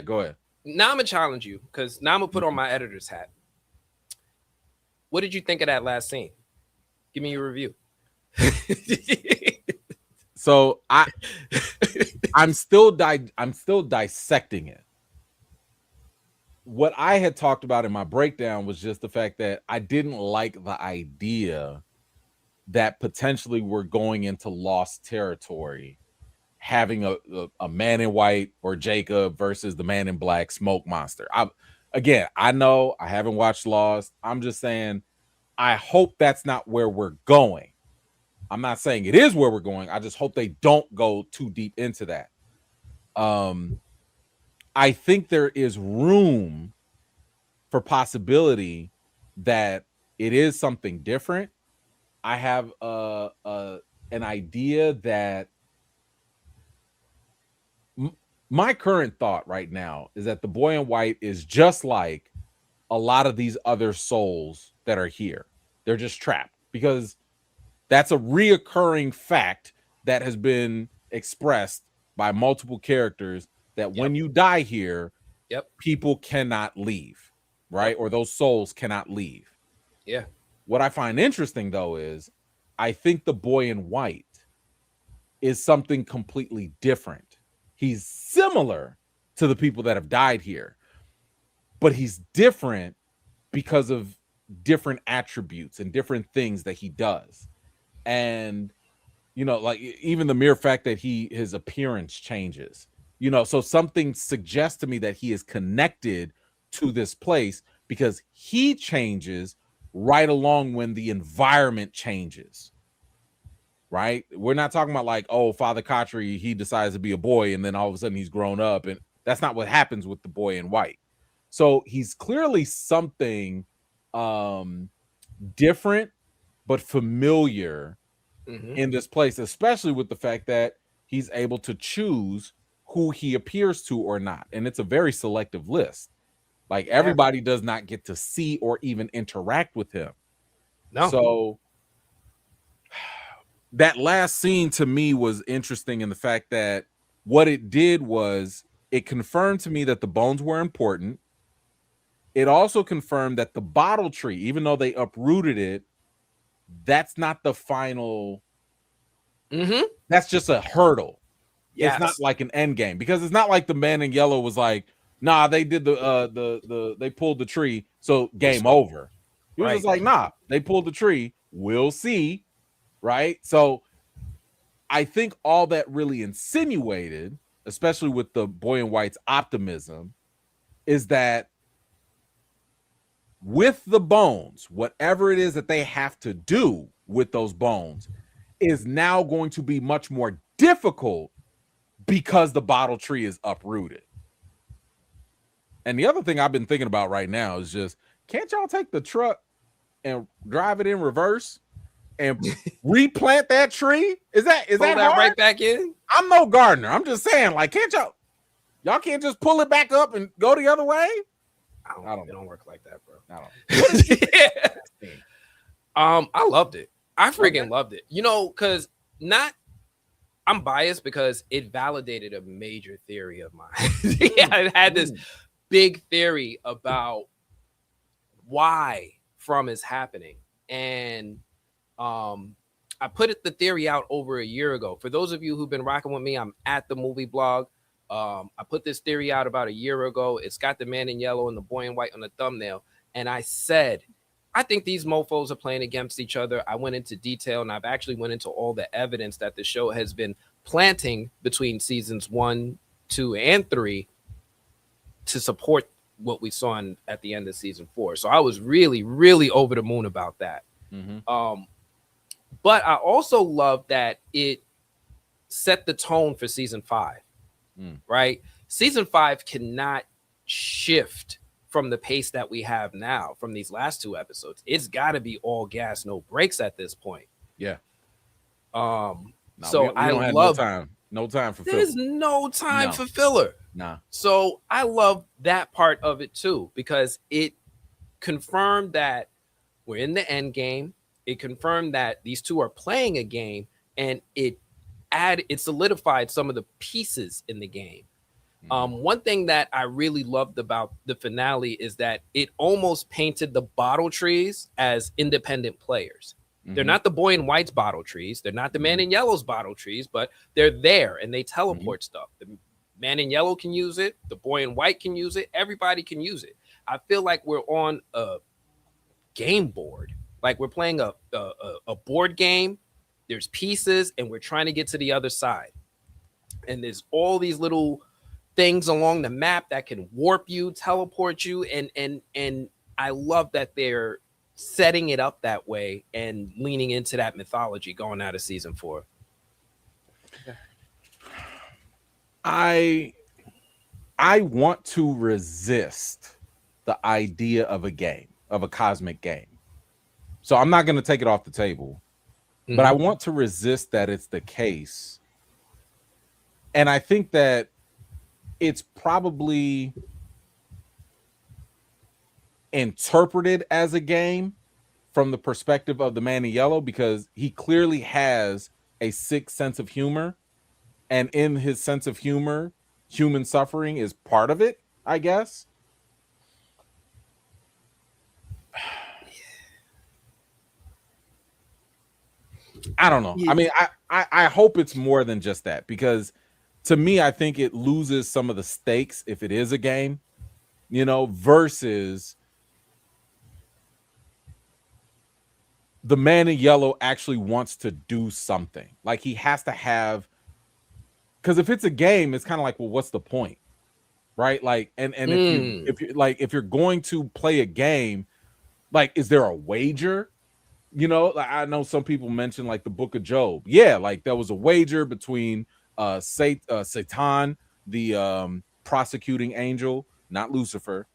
go ahead. Now I'm gonna challenge you, because now I'm gonna put on my editor's hat. What did you think of that last scene? Give me your review. So I'm still dissecting it. What I had talked about in my breakdown was just the fact that I didn't like the idea that potentially we're going into lost territory, having a man in white or Jacob versus the man in black smoke monster. I know I haven't watched Lost. I'm just saying, I hope that's not where we're going. I'm not saying it is where we're going. I just hope they don't go too deep into that. I think there is room for possibility that it is something different. I have an idea that my current thought right now is that the boy in white is just like a lot of these other souls that are here. They're just trapped, because that's a reoccurring fact that has been expressed by multiple characters, that when you die here, people cannot leave, right? Or those souls cannot leave. Yeah. What I find interesting, though, is I think the boy in white is something completely different. He's similar to the people that have died here, but he's different because of different attributes and different things that he does. And, like even the mere fact that his appearance changes. So something suggests to me that he is connected to this place because he changes right along when the environment changes. Right? We're not talking about like, oh, Father Khatri, he decides to be a boy and then all of a sudden he's grown up, and that's not what happens with the boy in white. So he's clearly something different but familiar in this place, especially with the fact that he's able to choose who he appears to or not. And it's a very selective list. Like everybody does not get to see or even interact with him. No. So that last scene to me was interesting in the fact that what it did was it confirmed to me that the bones were important. It also confirmed that the bottle tree, even though they uprooted it, that's not the final. That's just a hurdle. Yes. It's not like an end game, because it's not like the man in yellow was like, nah, they did they pulled the tree, so game over. He was just like, nah, they pulled the tree. We'll see. Right. So I think all that really insinuated, especially with the boy in white's optimism, is that with the bones, whatever it is that they have to do with those bones is now going to be much more difficult because the bottle tree is uprooted. And the other thing I've been thinking about right now is just, can't y'all take the truck and drive it in reverse and replant that tree? Is that hard? Right back in? I'm no gardener. I'm just saying, like, can't y'all can't just pull it back up and go the other way? I don't know. It don't work like that, bro. I loved it. I freaking loved it. Because I'm biased because it validated a major theory of mine. I had this big theory about why From is happening. And I put the theory out over a year ago. For those of you who've been rocking with me, I'm at the movie blog. I put this theory out about a year ago. It's got the man in yellow and the boy in white on the thumbnail. And I said, I think these mofos are playing against each other. I went into detail, and I've actually went into all the evidence that the show has been planting between seasons 1, 2, and 3 to support what we saw at the end of season 4. So I was really, really over the moon about that. But I also love that it set the tone for season 5, right? Season 5 cannot shift from the pace that we have now from these last 2 episodes. It's got to be all gas, no brakes at this point. Yeah. So I love no time for filler. There's no time for filler. Nah. So I love that part of it too, because it confirmed that we're in the end game. It confirmed that these two are playing a game, and it solidified some of the pieces in the game. One thing that I really loved about the finale is that it almost painted the bottle trees as independent players. They're not the boy in white's bottle trees. They're not the man in yellow's bottle trees, but they're there and they teleport stuff. The man in yellow can use it. The boy in white can use it. Everybody can use it. I feel like we're on a game board. Like we're playing a board game. There's pieces and we're trying to get to the other side. And there's all these little things along the map that can warp you, teleport you. And I love that they're setting it up that way and leaning into that mythology going out of season 4. I want to resist the idea of a game, of a cosmic game. So I'm not going to take it off the table, but I want to resist that it's the case. And I think that it's probably interpreted as a game from the perspective of the man in yellow, because he clearly has a sick sense of humor, and in his sense of humor, human suffering is part of it, I guess. I don't know. I mean, I hope it's more than just that, because to me, I think it loses some of the stakes if it is a game, versus the man in yellow actually wants to do something. Like he has to have because if it's a game, it's kind of like, well, what's the point, right? Like, and if you're going to play a game, like, is there a wager? Like, I know some people mention like the Book of Job. Yeah, like there was a wager between Satan, the prosecuting angel, not Lucifer,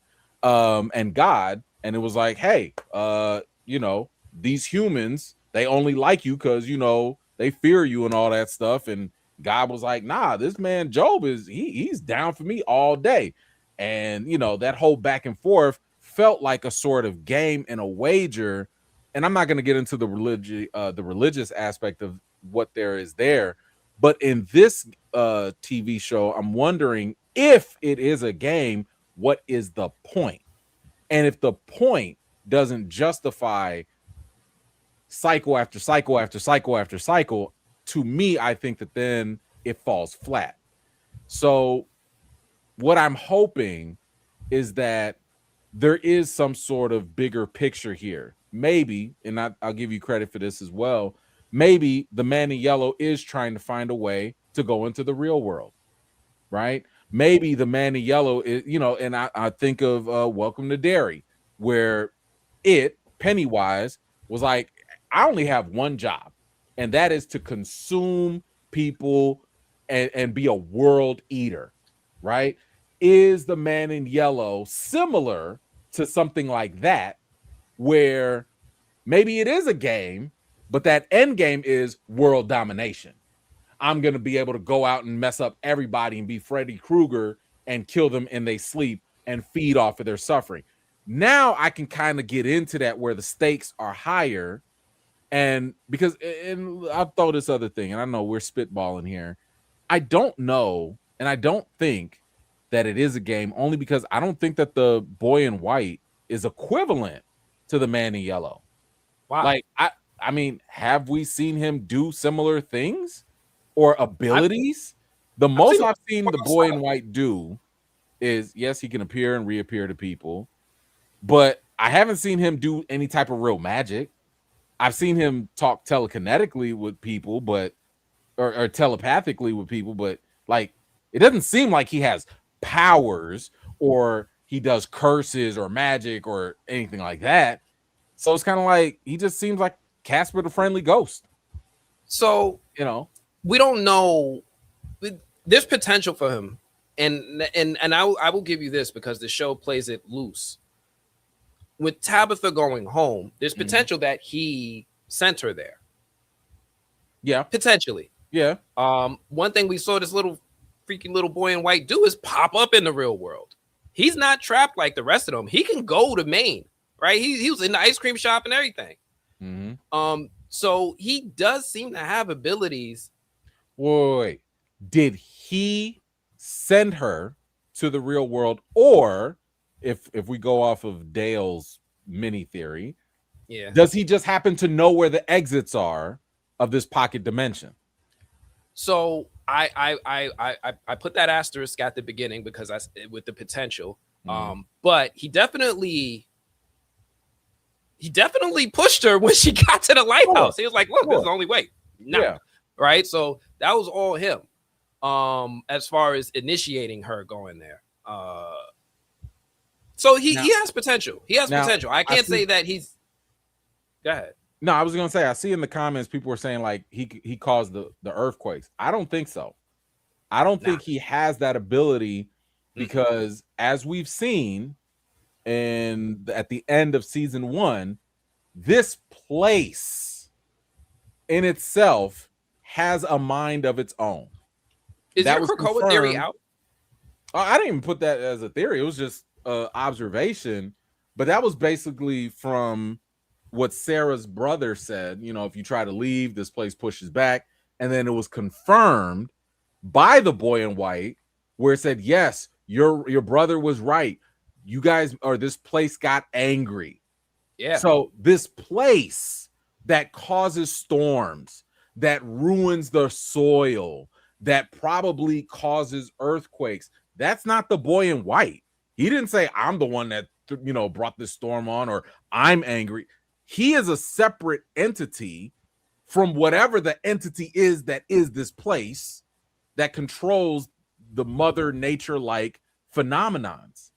and God, and it was like, hey, these humans, they only like you because they fear you and all that stuff. And God was like, nah, this man Job he's down for me all day. And that whole back and forth felt like a sort of game and a wager. And I'm not going to get into the religious aspect of what there is there, but in this TV show, I'm wondering if it is a game, what is the point? And if the point doesn't justify cycle after cycle after cycle after cycle, to me, I think that then it falls flat. So what I'm hoping is that there is some sort of bigger picture here. Maybe, and I'll give you credit for this as well, maybe the man in yellow is trying to find a way to go into the real world, right? Maybe the man in yellow is, and I think of Welcome to Derry, where Pennywise was like, I only have one job, and that is to consume people and be a world eater, right? Is the man in yellow similar to something like that, where maybe it is a game, but that end game is world domination? I'm going to be able to go out and mess up everybody and be Freddy Krueger and kill them in their sleep and feed off of their suffering. Now I can kind of get into that where the stakes are higher. And I'll throw this other thing, and I know we're spitballing here. I don't know, and I don't think that it is a game, only because I don't think that the boy in white is equivalent to the man in yellow. Wow. Like, I mean, have we seen him do similar things or abilities? The most I've seen the boy in white do is, yes, he can appear and reappear to people, but I haven't seen him do any type of real magic. I've seen him talk telekinetically with people, or telepathically with people, but like, it doesn't seem like he has powers or he does curses or magic or anything like that. So it's kind of like he just seems like Casper the Friendly Ghost. So we don't know. There's potential for him, and I will give you this because the show plays it loose. With Tabitha going home, there's potential that he sent her there. Yeah, potentially. Yeah. One thing we saw this freaky little boy in white do is pop up in the real world. He's not trapped like the rest of them. He can go to Maine, right? He was in the ice cream shop and everything. Mm-hmm. So he does seem to have abilities. Wait, did he send her to the real world, or if we go off of Dale's mini theory, does he just happen to know where the exits are of this pocket dimension? So I put that asterisk at the beginning because with the potential. But he definitely pushed her when she got to the lighthouse. He was like, look, this is the only way. Right. So that was all him. As far as initiating her going there. So he has potential. He has potential. I can't say that he's. Go ahead. No, I was gonna say, I see in the comments people were saying like he caused the earthquakes. I don't think so. I don't think he has that ability, because as we've seen at the end of season 1, this place in itself has a mind of its own. Is that your Krakoa theory out? I didn't even put that as a theory. It was just observation, but that was basically from what Sarah's brother said. If you try to leave, this place pushes back. And then it was confirmed by the boy in white, where it said, yes, your brother was right. You guys, or this place got angry. Yeah. So this place that causes storms, that ruins the soil, that probably causes earthquakes, that's not the boy in white. He didn't say, I'm the one that brought this storm on, or I'm angry. He is a separate entity from whatever the entity is that is this place, that controls the mother nature like phenomenons.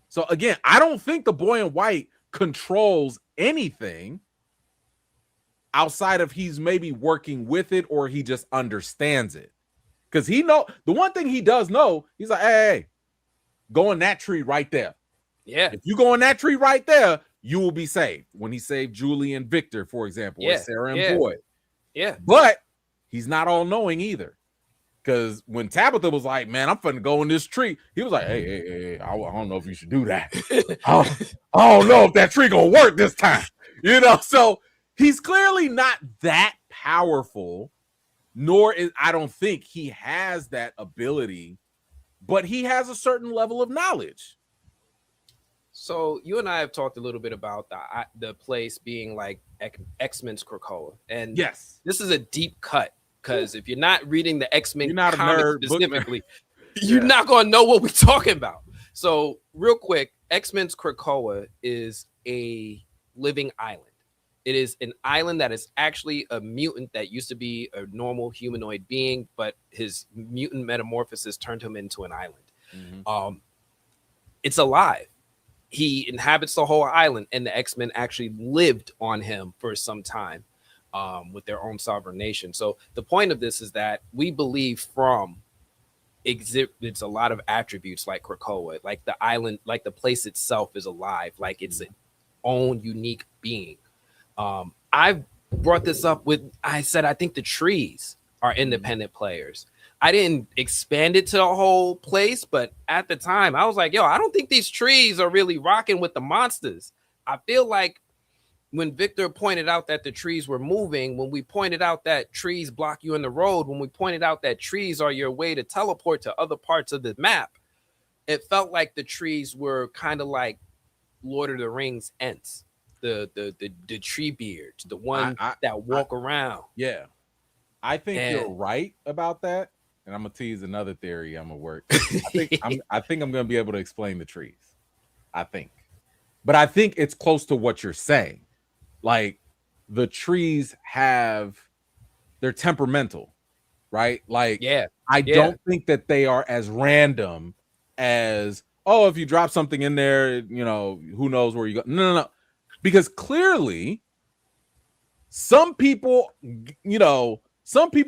So again, I don't think the boy in white controls anything outside of he's maybe working with it or he just understands it. Because he know the one thing he does know, he's like, hey, go in that tree right there. Yeah. If you go in that tree right there, you will be saved. When he saved Julie and Victor, for example, or Sarah and Boyd. Yeah. But he's not all knowing either. Because when Tabitha was like, man, I'm finna go in this tree, he was like, hey, I don't know if you should do that. I don't know if that tree gonna work this time. You know, so he's clearly not that powerful, nor is I don't think he has that ability, but he has a certain level of knowledge. So you and I have talked a little bit about the place being like X-Men's Krakoa. And yes, this is a deep cut. Because if you're not reading the X-Men comics specifically, you're not going to know what we're talking about. So real quick, X-Men's Krakoa is a living island. It is an island that is actually a mutant that used to be a normal humanoid being, but his mutant metamorphosis turned him into an island. Mm-hmm. It's alive. He inhabits the whole island, and the X-Men actually lived on him for some time. With their own sovereign nation. So the point of this is that we believe from exhibits a lot of attributes like Krakoa, like the island, like the place itself is alive, like it's its own unique being. I've brought this up I said I think the trees are independent players. I didn't expand it to the whole place, but at the time I was like, yo, I don't think these trees are really rocking with the monsters. I feel like when Victor pointed out that the trees were moving, when we pointed out that trees block you in the road, when we pointed out that trees are your way to teleport to other parts of the map, it felt like the trees were kind of like Lord of the Rings Ents, the tree beards, the one that walk around. Yeah, I think you're right about that, and I'm gonna tease another theory. I'm gonna work. I think I'm gonna be able to explain the trees. But I think it's close to what you're saying. Like the trees they're temperamental, right? Like, I don't think that they are as random as, oh, if you drop something in there, you know, who knows where you go. No. Because clearly some people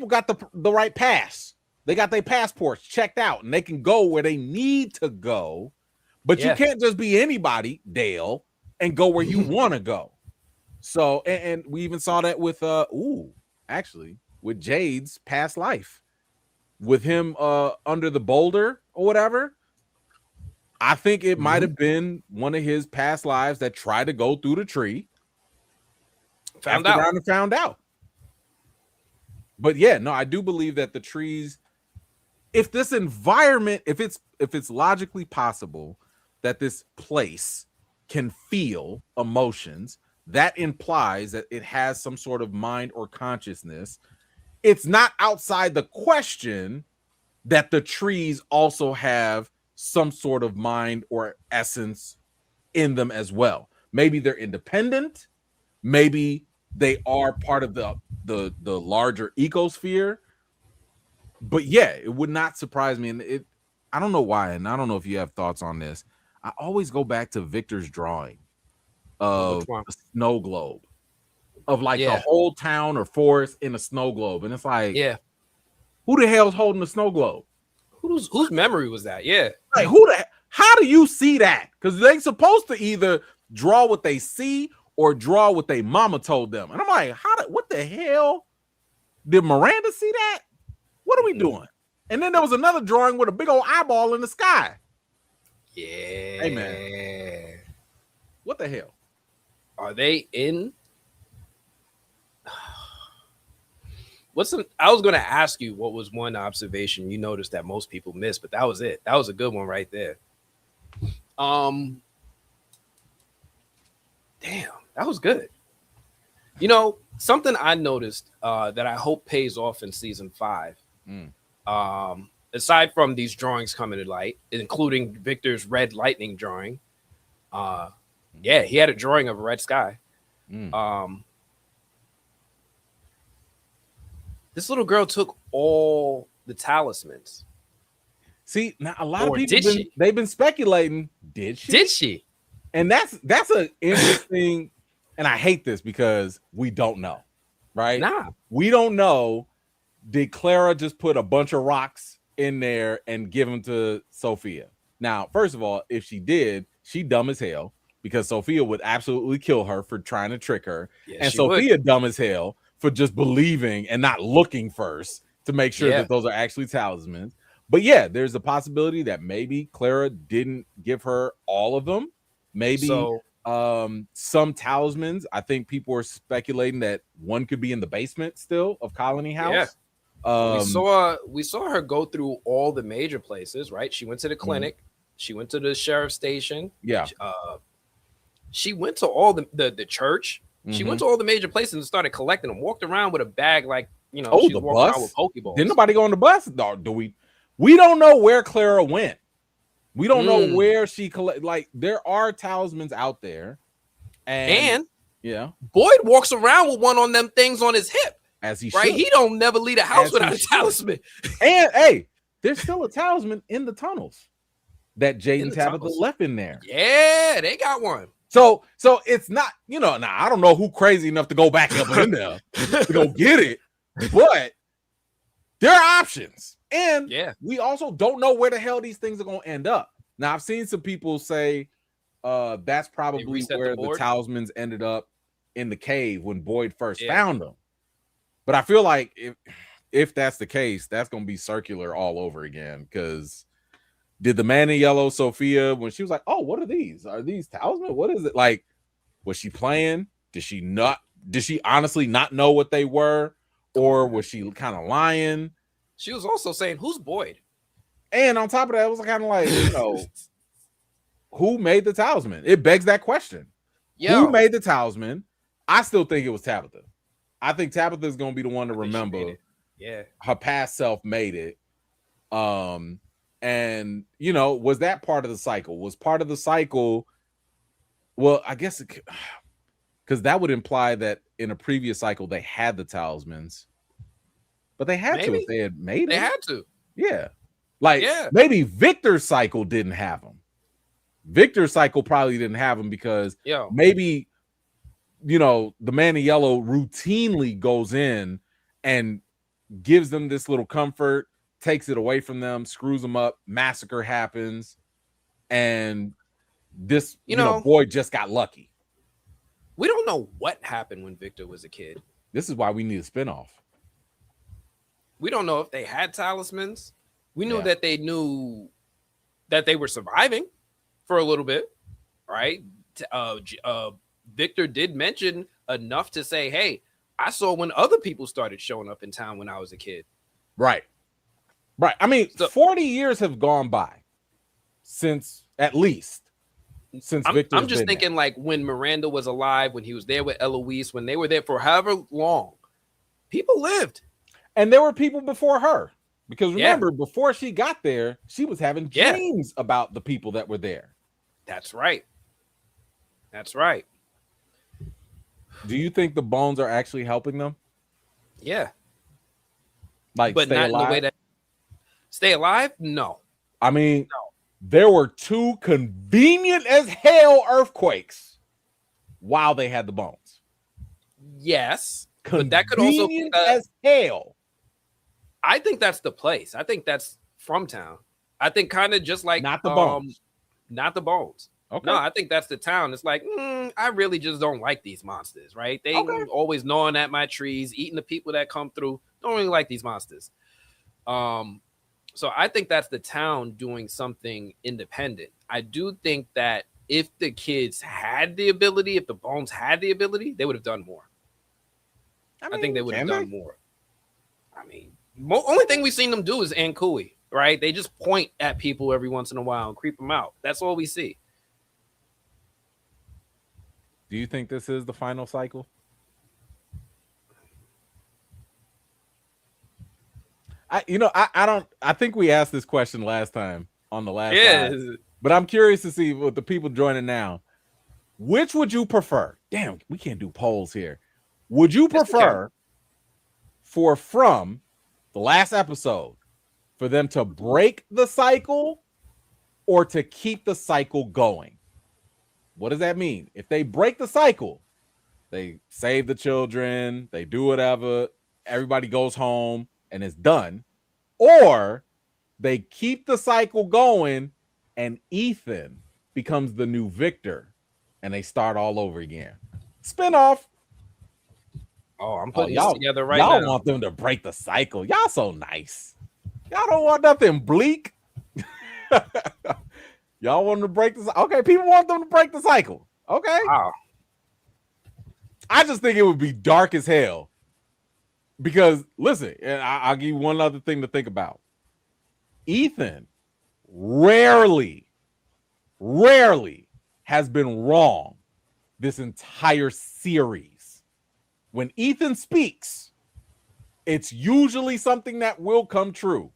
got the right pass. They got their passports checked out and they can go where they need to go. But you can't just be anybody, Dale, and go where you want to go. So, and we even saw that with with Jade's past life, with him under the boulder or whatever. I think it might have been one of his past lives that tried to go through the tree, found out. But yeah, no, I do believe that the trees, if this environment, if it's logically possible that this place can feel emotions, that implies that it has some sort of mind or consciousness. It's not outside the question that the trees also have some sort of mind or essence in them as well. Maybe they're independent. Maybe they are part of the larger ecosphere. But yeah, it would not surprise me. And I don't know why, and I don't know if you have thoughts on this. I always go back to Victor's drawing of a snow globe, of like the whole town or forest in a snow globe, and it's like, who the hell's holding the snow globe? Whose memory was that? Like how do you see that? Because they're supposed to either draw what they see or draw what they mama told them, and I'm like, what the hell? Did Miranda see that? What are we doing? And then there was another drawing with a big old eyeball in the sky. Yeah. Hey man, what the hell? Are they in? I was going to ask you what was one observation you noticed that most people missed, but that was it. That was a good one right there. Damn, that was good. You know, something I noticed that I hope pays off in season 5. Aside from these drawings coming to light, including Victor's red lightning drawing. He had a drawing of a red sky. This little girl took all the talismans? See, now a lot of Or people did she? they've been speculating. Did she? Did she? And that's an interesting. And I hate this because we don't know, right? Nah. We don't know. Did Clara just put a bunch of rocks in there and give them to Sophia? Now, first of all, if she did, she dumb as hell because Sophia would absolutely kill her for trying to trick her, Yes, and she Sophia would. dumb as hell for just believing and not looking first to make sure Yeah. that those are actually talismans. But yeah, there's a possibility that maybe Clara didn't give her all of them. Maybe So some talismans. I think people are speculating that one could be in the basement still of Colony House. Yeah. We saw her go through all the major places, right? She went to the clinic, she went to the sheriff's station. Yeah. She went to all the church. She went to all the major places and started collecting them. Walked around with a bag like, you know, she's the walking bus? around with Pokeballs. Didn't nobody go on the bus? No, do we? We don't know where Clara went. We don't know where she collect. Like there are talismans out there, and yeah, Boyd walks around with one on them things on his hip. As he right, should. he don't never leave the house As without he a should. talisman. And hey, there's still a talisman in the tunnels that Jade In and the Tabitha tunnels. left in there. Yeah, they got one. So it's not, you know, now I don't know who crazy enough to go back up in there to go get it, but there are options. And Yeah. we also don't know where the hell these things are going to end up. Now, I've seen some people say that's probably reset the where the board? talismans ended up in the cave when Boyd first Yeah. found them. But I feel like if that's the case, that's going to be circular all over again. Because did the man in yellow, Sophia, when she was like, "Oh, what are these? Are these talismans? What is it?" Like, was she playing? Did she not? Did she honestly not know what they were, or was she kind of lying? She was also saying, "Who's Boyd?" And on top of that, it was kind of like, you know, who made the talisman? It begs that question. Who made the talisman? I still think it was Tabitha. I think Tabitha is going to be the one to I think she made remember. it. Yeah. Her past self made it. And you know, was that part of the cycle? Was part of the cycle? Well, I guess because that would imply that in a previous cycle they had the talismans, but they had to Maybe. if they had made They it. had to. Yeah, like Yeah. maybe Victor's cycle didn't have them. Victor's cycle probably didn't have them because Yo. maybe, you know, the man in yellow routinely goes in and gives them this little comfort, takes it away from them, screws them up, massacre happens, and this, you know, Boyd just got lucky. We don't know what happened when Victor was a kid. This is why we need a spinoff. We don't know if they had talismans. We knew Yeah. that they knew that they were surviving for a little bit, right? Victor did mention enough to say, "Hey, I saw when other people started showing up in town when I was a kid." Right. I mean, 40 years have gone by since Victor. I'm just thinking like when Miranda was alive, when he was there with Eloise, when they were there for however long, people lived. And there were people before her. Because remember, before she got there, she was having dreams about the people that were there. That's right. That's right. Do you think the bones are actually helping them? Yeah. Like, but stay not alive? in the way that stay alive? No. I mean, there were two convenient as hell earthquakes while they had the bones. Yes. But that could also be as hell. I think that's the place. I think that's from town. I think kind of just like not the bones. Not the bones. Okay. No, I think that's the town. It's like, I really just don't like these monsters, right? They always gnawing at my trees, eating the people that come through. Don't really like these monsters. So I think that's the town doing something independent. I do think that if the kids had the ability, if the bones had the ability, they would have done more. I think they would have done more. I mean, only thing we've seen them do is Ankui, right? They just point at people every once in a while and creep them out. That's all we see. Do you think this is the final cycle? I don't. I think we asked this question last time on the last live, but I'm curious to see what the people joining now. Which would you prefer? Damn, we can't do polls here. Would you prefer from the last episode for them to break the cycle or to keep the cycle going. What does that mean? If they break the cycle, they save the children, they do whatever, everybody goes home and it's done. Or they keep the cycle going and Ethan becomes the new Victor and they start all over again. Spinoff. Oh, I'm putting this together right now. Y'all want them to break the cycle. Y'all so nice. Y'all don't want nothing bleak. Y'all want them to break the cycle. Okay, people want them to break the cycle. Okay. Wow. I just think it would be dark as hell. Because, listen, and I'll give you one other thing to think about. Ethan rarely has been wrong this entire series. When Ethan speaks, it's usually something that will come true.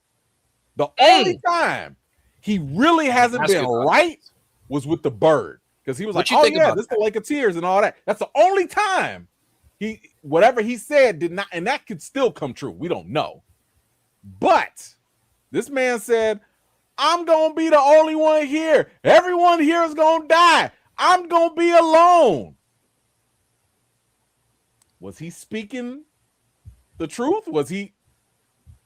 The only time he really hasn't been right was with the bird. Because he was like, oh yeah, this is the Lake of Tears and all that. That's the only time whatever he said did not, and that could still come true. We don't know. But this man said, I'm going to be the only one here. Everyone here is going to die. I'm going to be alone. Was he speaking the truth?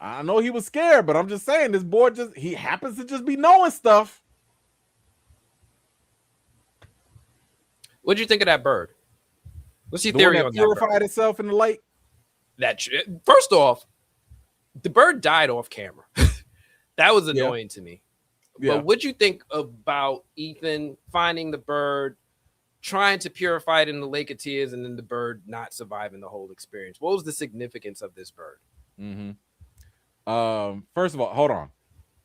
I know he was scared, but I'm just saying this boy he happens to just be knowing stuff. What'd you think of that bird? What's your the theory one that on purified that bird? Itself in the lake? First off, the bird died off camera. That was annoying to me. Yeah. But what'd you think about Ethan finding the bird, trying to purify it in the Lake of Tears, and then the bird not surviving the whole experience? What was the significance of this bird? Mm-hmm. First of all, hold on.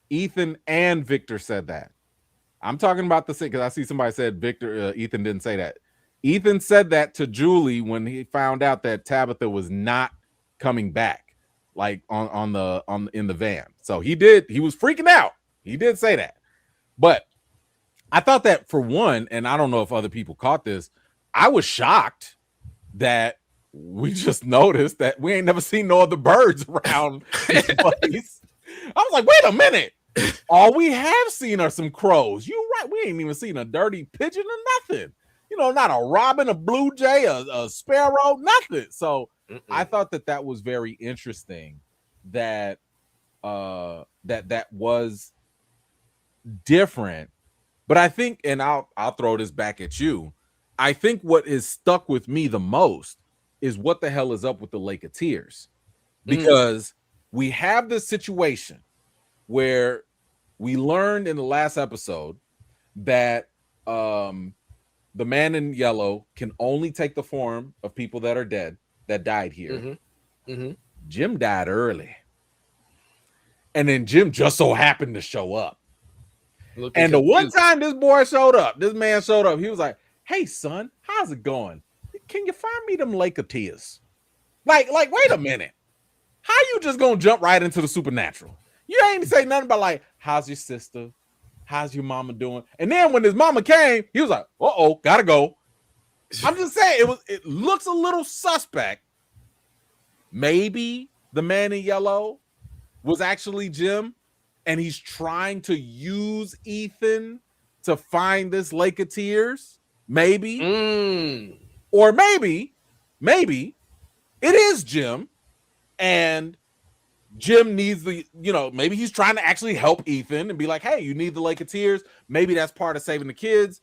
Ethan and Victor said that. I'm talking about the because I see somebody said Victor. Ethan didn't say that. Ethan said that to Julie when he found out that Tabitha was not coming back, like in the van. So he was freaking out. He did say that. But I thought that for one, and I don't know if other people caught this, I was shocked that we just noticed that we ain't never seen no other birds around this place. I was like, wait a minute. All we have seen are some crows. You're right. We ain't even seen a dirty pigeon or nothing. You know, not a robin, a blue jay, a sparrow, nothing. So I thought that was very interesting that that was different. But I think, and I'll throw this back at you. I think what is stuck with me the most is what the hell is up with the Lake of Tears, because we have this situation where we learned in the last episode that the man in yellow can only take the form of people that are dead, that died here. Jim died early, and then Jim just so happened to show up. And the one time this man showed up, he was like, hey son, how's it going? Can you find me them Lake of Tears? Like, wait a minute. How you just gonna jump right into the supernatural? You ain't say nothing about like, how's your sister? How's your mama doing? And then when his mama came, he was like, uh-oh, gotta go. I'm just saying, it looks a little suspect. Maybe the man in yellow was actually Jim, and he's trying to use Ethan to find this Lake of Tears. Maybe. Or maybe it is Jim, and Jim needs maybe he's trying to actually help Ethan and be like, hey, you need the Lake of Tears. Maybe that's part of saving the kids.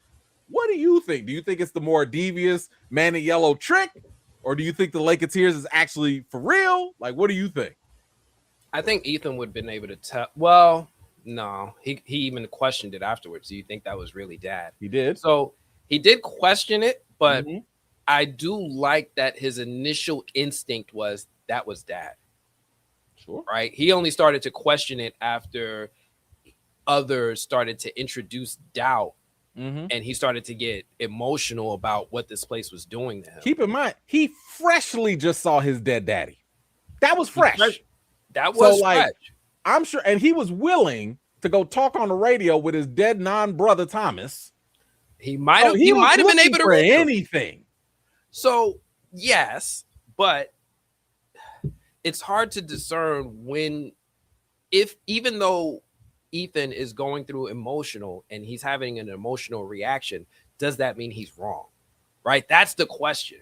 What do you think? Do you think it's the more devious man in yellow trick? Or do you think the Lake of Tears is actually for real? Like, what do you think? I think Ethan would have been able to tell. Well, no, he even questioned it afterwards. Do you think that was really dad? He did. So he did question it, but I do like that his initial instinct was that was dad. Sure. Right. He only started to question it after others started to introduce doubt. And he started to get emotional about what this place was doing to him. Keep in mind, he freshly just saw his dead daddy. That was fresh. That was fresh. I'm sure. And he was willing to go talk on the radio with his dead non-brother Thomas. He might have been able to reach anything. So, yes, but it's hard to discern when if even though Ethan is going through emotional and he's having an emotional reaction, does that mean he's wrong? Right? That's the question.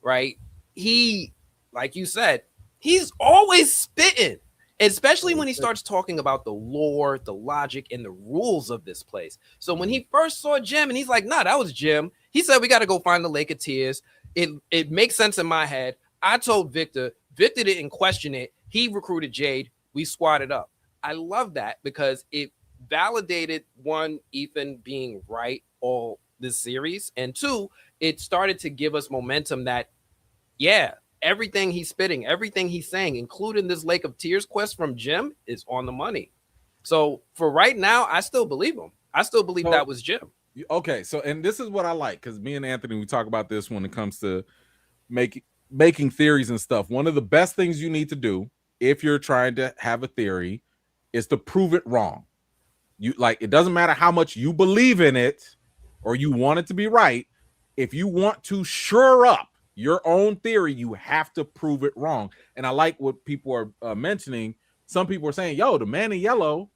Right? He, like you said, he's always spitting, especially when he starts talking about the lore, the logic, and the rules of this place. So when he first saw Jim and he's like, nah, that was Jim. He said, we got to go find the Lake of Tears. It makes sense in my head. I told Victor. Victor didn't question it. He recruited Jade. We squatted up. I love that because it validated, one, Ethan being right all this series, and two, it started to give us momentum that, yeah, everything he's spitting, everything he's saying, including this Lake of Tears quest from Jim, is on the money. So for right now, I still believe him. I still believe that was Jim. Okay, so and this is what I like, because me and Anthony, we talk about this when it comes to making theories and stuff. One of the best things you need to do if you're trying to have a theory is to prove it wrong. You like, it doesn't matter how much you believe in it or you want it to be right. If you want to shore up your own theory, you have to prove it wrong. And I like what people are mentioning. Some people are saying, yo, the man in yellow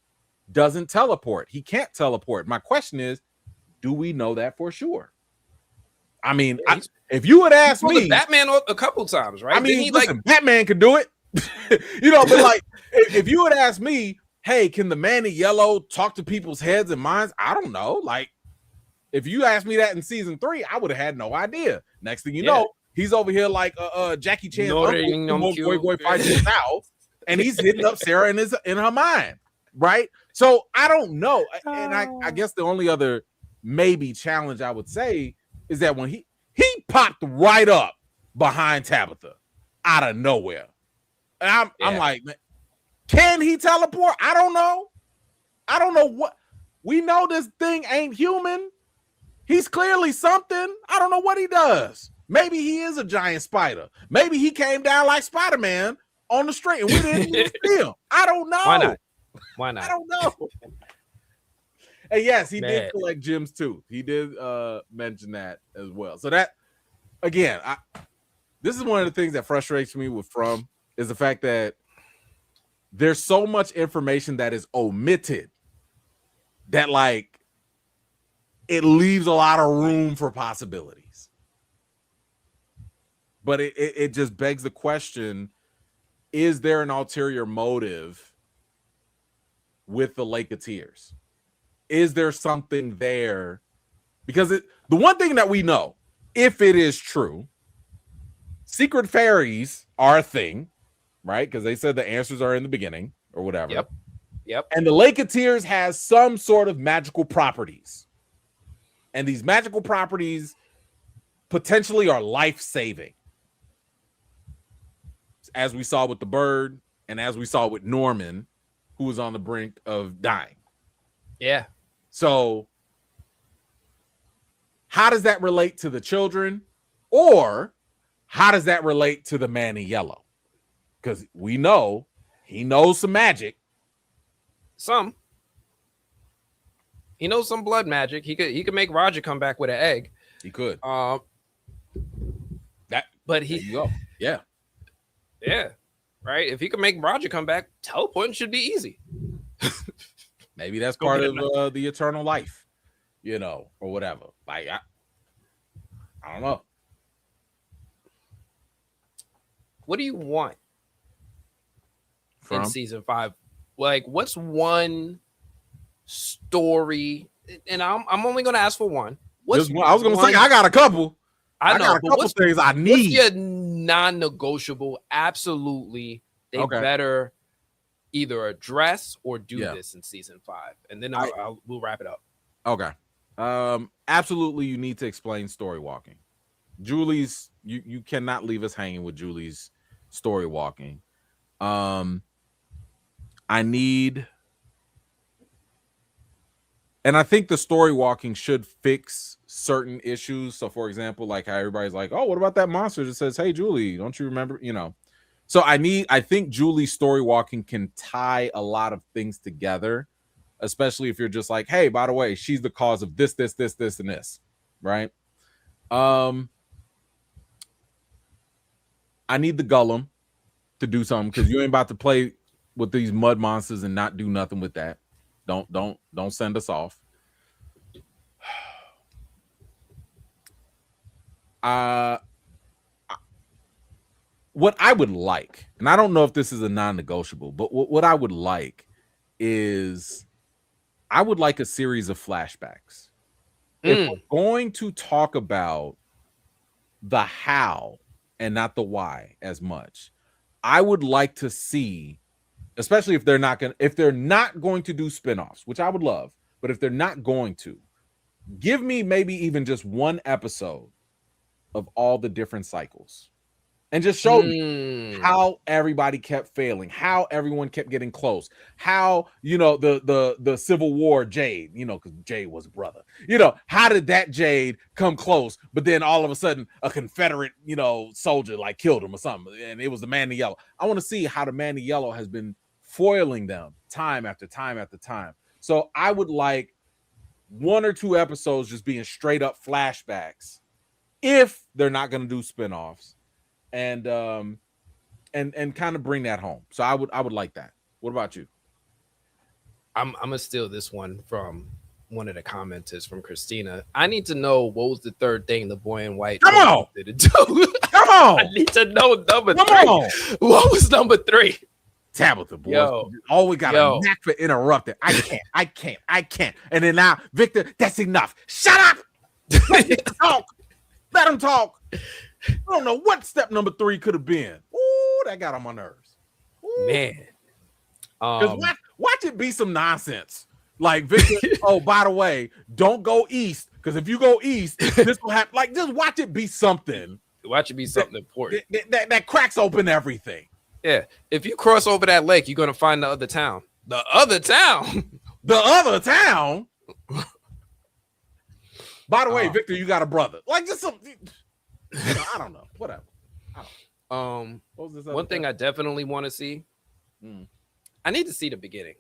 doesn't teleport. He can't teleport. My question is, do we know that for sure? I mean, if you would ask me, Batman a couple times, right? I mean, listen, Batman could do it. You know, but like, if you would ask me, hey, can the man in yellow talk to people's heads and minds? I don't know. Like, if you asked me that in season 3, I would have had no idea. Next thing you know, he's over here like Jackie Chan, boy fighting out, and he's hitting up Sarah in her mind, right? So I don't know, and I guess the only other maybe challenge I would say is that when he popped right up behind Tabitha out of nowhere. And I'm like, man, can he teleport? I don't know what. We know this thing ain't human. He's clearly something. I don't know what he does. Maybe he is a giant spider. Maybe he came down like Spider-Man on the street and we didn't even see him. I don't know. Why not? I don't know. And yes, he did collect gems too. He did mention that as well. So that, again, this is one of the things that frustrates me with From, is the fact that there's so much information that is omitted that, like, it leaves a lot of room for possibilities. But it just begs the question, is there an ulterior motive with the Lake of Tears? Is there something there? Because the one thing that we know, if it is true, secret fairies are a thing, right? Because they said the answers are in the beginning or whatever. Yep. And the Lake of Tears has some sort of magical properties. And these magical properties potentially are life-saving. As we saw with the bird, and as we saw with Norman, who was on the brink of dying. Yeah. So how does that relate to the children? Or how does that relate to the man in yellow? Because we know he knows some magic. He knows some blood magic. He could make Roger come back with an egg. He could. But he there you go. Yeah. Yeah. Right. If he could make Roger come back, teleporting should be easy. Maybe that's part of the eternal life, you know, or whatever. Like, I don't know. What do you want in season 5? Like, what's one story? And I'm only going to ask for one. I was going to say, I got a couple. I know, got a couple things I need. What's your non-negotiable? Absolutely, they better either address or do this in season 5, and then we'll wrap it up. Okay. Absolutely, you need to explain story walking. Julie's, you cannot leave us hanging with Julie's story walking. I need, and I think the story walking should fix certain issues. So, for example, like how everybody's like, "Oh, what about that monster that says, 'Hey, Julie, don't you remember?'" You know. So I think Julie's story walking can tie a lot of things together, especially if you're just like, hey, by the way, she's the cause of this, and this, right? I need the Gollum to do something, because you ain't about to play with these mud monsters and not do nothing with that. Don't send us off. What I would like, and I don't know if this is a non-negotiable, but what I would like is I would like a series of flashbacks. If we're going to talk about the how and not the why as much, I would like to see, especially if they're not going to do spinoffs, which I would love, but if they're not going to, give me maybe even just one episode of all the different cycles and just show me how everybody kept failing, how everyone kept getting close, how, the Civil War Jade, because Jade was a brother, how did that Jade come close, but then all of a sudden a Confederate, soldier like killed him or something, and it was the Man in Yellow. I want to see how the Man in Yellow has been foiling them time after time after time. So I would like 1 or 2 episodes just being straight up flashbacks if they're not going to do spinoffs, and kind of bring that home. So I would like that. What about you? I'm gonna steal this one from one of the commenters, from Christina. I need to know what was the third thing the boy in white Come on did to do. Come on. I need to know number Come 3. On. What was number 3? Tabitha, boy. Always got a knack for interrupting. I can't. And then now, Victor, that's enough. Shut up. Let him talk. Let him talk. I don't know what step number 3 could have been. Ooh, that got on my nerves. Ooh. Man. Because watch it be some nonsense. Like, Victor, oh, by the way, don't go east. Because if you go east, this will happen. Like, just watch it be something. Watch it be something important. That cracks open everything. Yeah. If you cross over that lake, you're going to find the other town. The other town? The other town? By the way, Victor, you got a brother. Like, just something. I don't know. Whatever. One thing I definitely want to see. I need to see the beginning.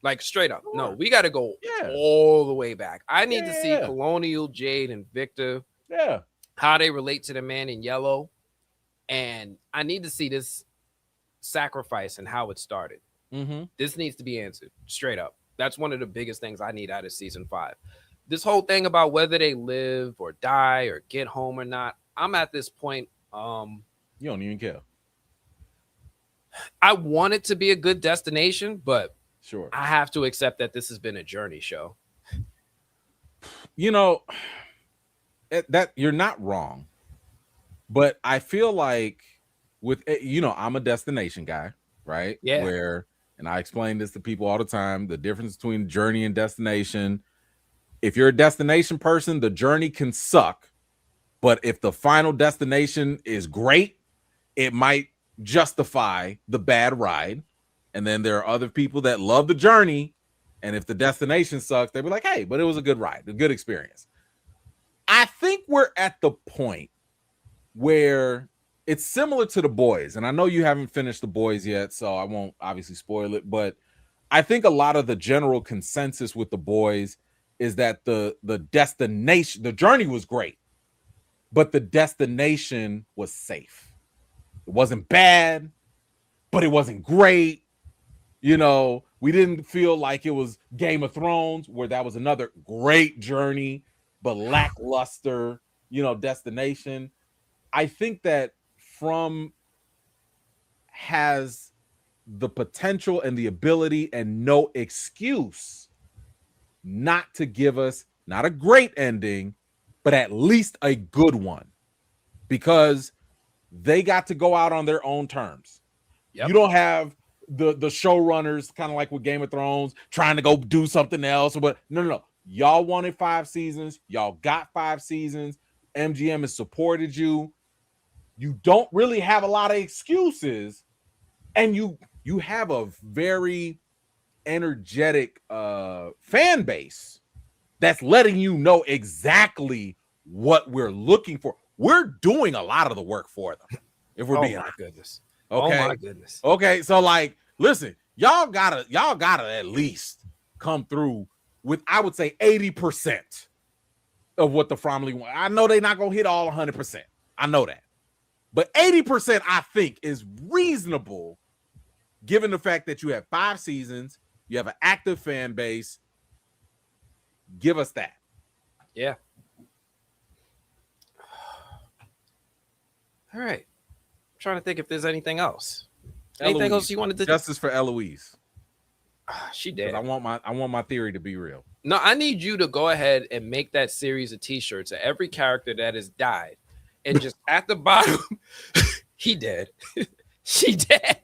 Like, straight up. Sure. No, we got to go all the way back. I need to see Colonial, Jade, and Victor. Yeah. How they relate to the Man in Yellow. And I need to see this sacrifice and how it started. This needs to be answered straight up. That's one of the biggest things I need out of season 5. This whole thing about whether they live or die or get home or not, I'm at this point. You don't even care. I want it to be a good destination, but sure, I have to accept that this has been a journey show. That you're not wrong, but I feel like with I'm a destination guy, right? Yeah. And I explain this to people all the time, the difference between journey and destination. If you're a destination person, the journey can suck, but if the final destination is great, it might justify the bad ride. And then there are other people that love the journey, and if the destination sucks, they'll be like, hey, but it was a good ride, a good experience. I think we're at the point where it's similar to The Boys, and I know you haven't finished The Boys yet, so I won't obviously spoil it, but I think a lot of the general consensus with The Boys is that the destination, the journey was great, but the destination was safe. It wasn't bad, but it wasn't great. We didn't feel like it was Game of Thrones, where that was another great journey, but lackluster, destination. I think that From has the potential and the ability and no excuse not to give us not a great ending, but at least a good one, because they got to go out on their own terms. Yep. You don't have the showrunners, kind of like with Game of Thrones, trying to go do something else. But no. Y'all wanted 5 seasons. Y'all got 5 seasons. MGM has supported you. You don't really have a lot of excuses. And you have a very energetic fan base that's letting you know exactly what we're looking for. We're doing a lot of the work for them, if we're being honest. Goodness. Okay. Oh my goodness. Okay, so like, listen, y'all gotta at least come through with, I would say, 80% of what the Fromley want. I know they're not gonna hit all 100%. I know that, but 80% I think is reasonable given the fact that you have 5 seasons, you have an active fan base, give us that. Yeah. All right. I'm trying to think if there's anything else. Anything Eloise, else you wanted to justice for Eloise? She did. I want my theory to be real. No, I need you to go ahead and make that series of t-shirts of every character that has died. And just at the bottom, he dead. She dead.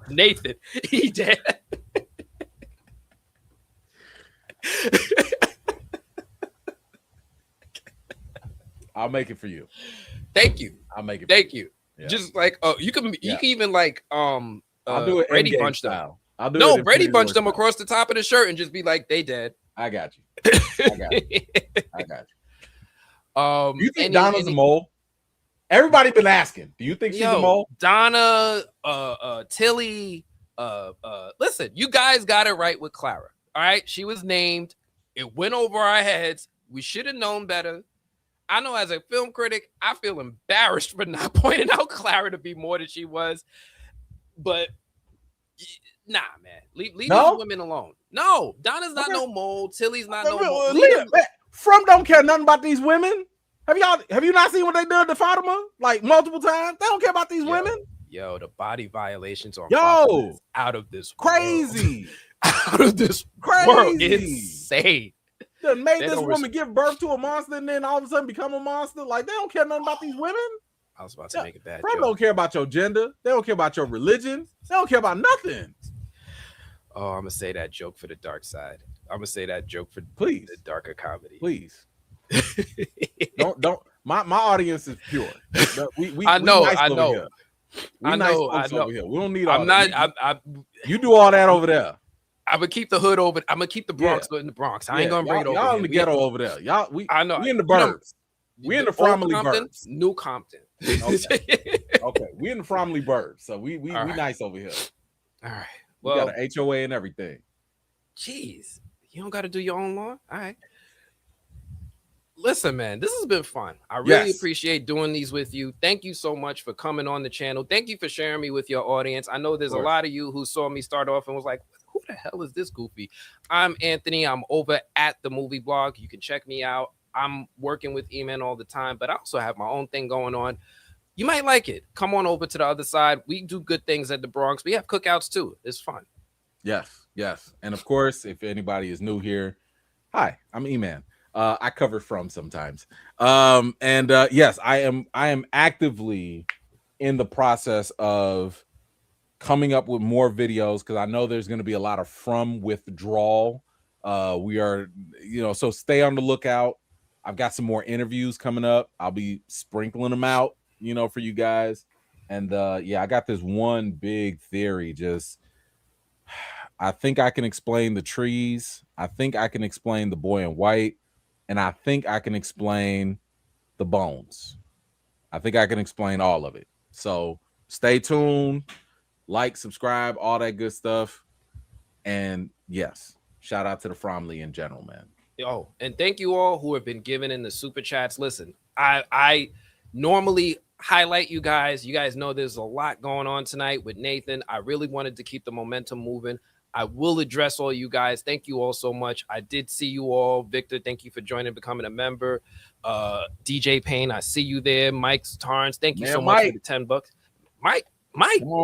Nathan, he dead. I'll make it for you. Thank you. I'll make it. Thank you. Yeah. Just like you can even like I'll do it. Brady Endgame bunch style. them. I'll do No, it Brady Infinity bunch War them style. across the top of the shirt and just be like, they dead. I got you. I got you. I got you. Do you think Donna's a mole? Everybody been asking. Do you think she's a mole? Donna, Tilly, listen, you guys got it right with Clara. All right. She was named. It went over our heads. We should have known better. I know as a film critic, I feel embarrassed for not pointing out Clara to be more than she was. But nah, man. Leave these women alone. No, Donna's not no mole. Tilly's not no mole. From don't care nothing about these women. Have you not seen what they did to Fatima like multiple times? They don't care about these women. Yo, the body violations on out of this crazy. Out of this world. Insane. They made this woman give birth to a monster and then all of a sudden become a monster. Like, they don't care nothing about these women. I was about to make it bad. They don't care about your gender. They don't care about your religion. They don't care about nothing. Oh, I'm gonna say that joke for the dark side. I'm gonna say that joke for the darker comedy. Please. don't. My audience is pure. I know. Nice I know. I know. Over here. We don't need all that. You do all that over there. I'm gonna keep the hood over. I'm gonna keep the Bronx in the Bronx. I ain't gonna bring it over. Y'all in the ghetto over there. Y'all, I know. We in the burbs. We in the Fromley burbs. New Compton. Okay. We in the Fromley burbs. So we nice over here. All right. Well, we got an HOA and everything. Jeez, you don't got to do your own law. All right. Listen, man, this has been fun. I really appreciate doing these with you. Thank you so much for coming on the channel. Thank you for sharing me with your audience. I know there's a lot of you who saw me start off and was like, who the hell is this goofy? I'm Anthony. I'm over at the Movie Blog. You can check me out. I'm working with E-Man all the time, but I also have my own thing going on. You might like it. Come on over to the other side. We do good things at the Bronx. We have cookouts too. It's fun. Yes. And of course, if anybody is new here, hi, I'm E-Man. I cover From sometimes. Yes, I am actively in the process of coming up with more videos because I know there's going to be a lot of From withdrawal. We are, so stay on the lookout. I've got some more interviews coming up. I'll be sprinkling them out, for you guys. And I got this one big theory. I think I can explain the trees. I think I can explain the boy in white. And I think I can explain the bones. I think I can explain all of it. So stay tuned, like, subscribe, all that good stuff. And yes, shout out to the Fromley in general, man. Oh, and thank you all who have been giving in the super chats. Listen, I normally highlight you guys. You guys know there's a lot going on tonight with Nathan. I really wanted to keep the momentum moving. I will address all you guys. Thank you all so much. I did see you all. Victor, thank you for joining, becoming a member. DJ Payne, I see you there. Mike Tarns, thank you so much for the $10. Mike,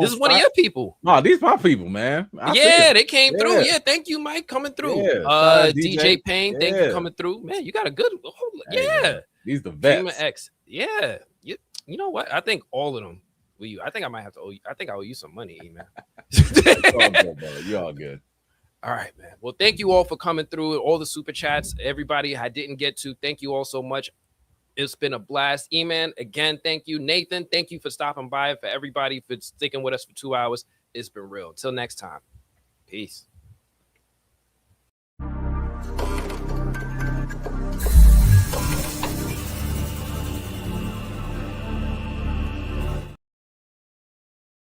this is one of your people. No, these my people, man. They came through. Yeah, thank you, Mike, coming through. DJ Payne, thank you coming through. Man, you got a good. He's the best. Dreamer X. Yeah. You know what? I think all of them. I think I might have to owe you. I think I owe you some money, man. You're all good. All right, man. Well, thank you all for coming through. All the super chats, everybody I didn't get to. Thank you all so much. It's been a blast. E-Man, again, thank you. Nathan, thank you for stopping by. For everybody for sticking with us for 2 hours. It's been real. Until next time. Peace.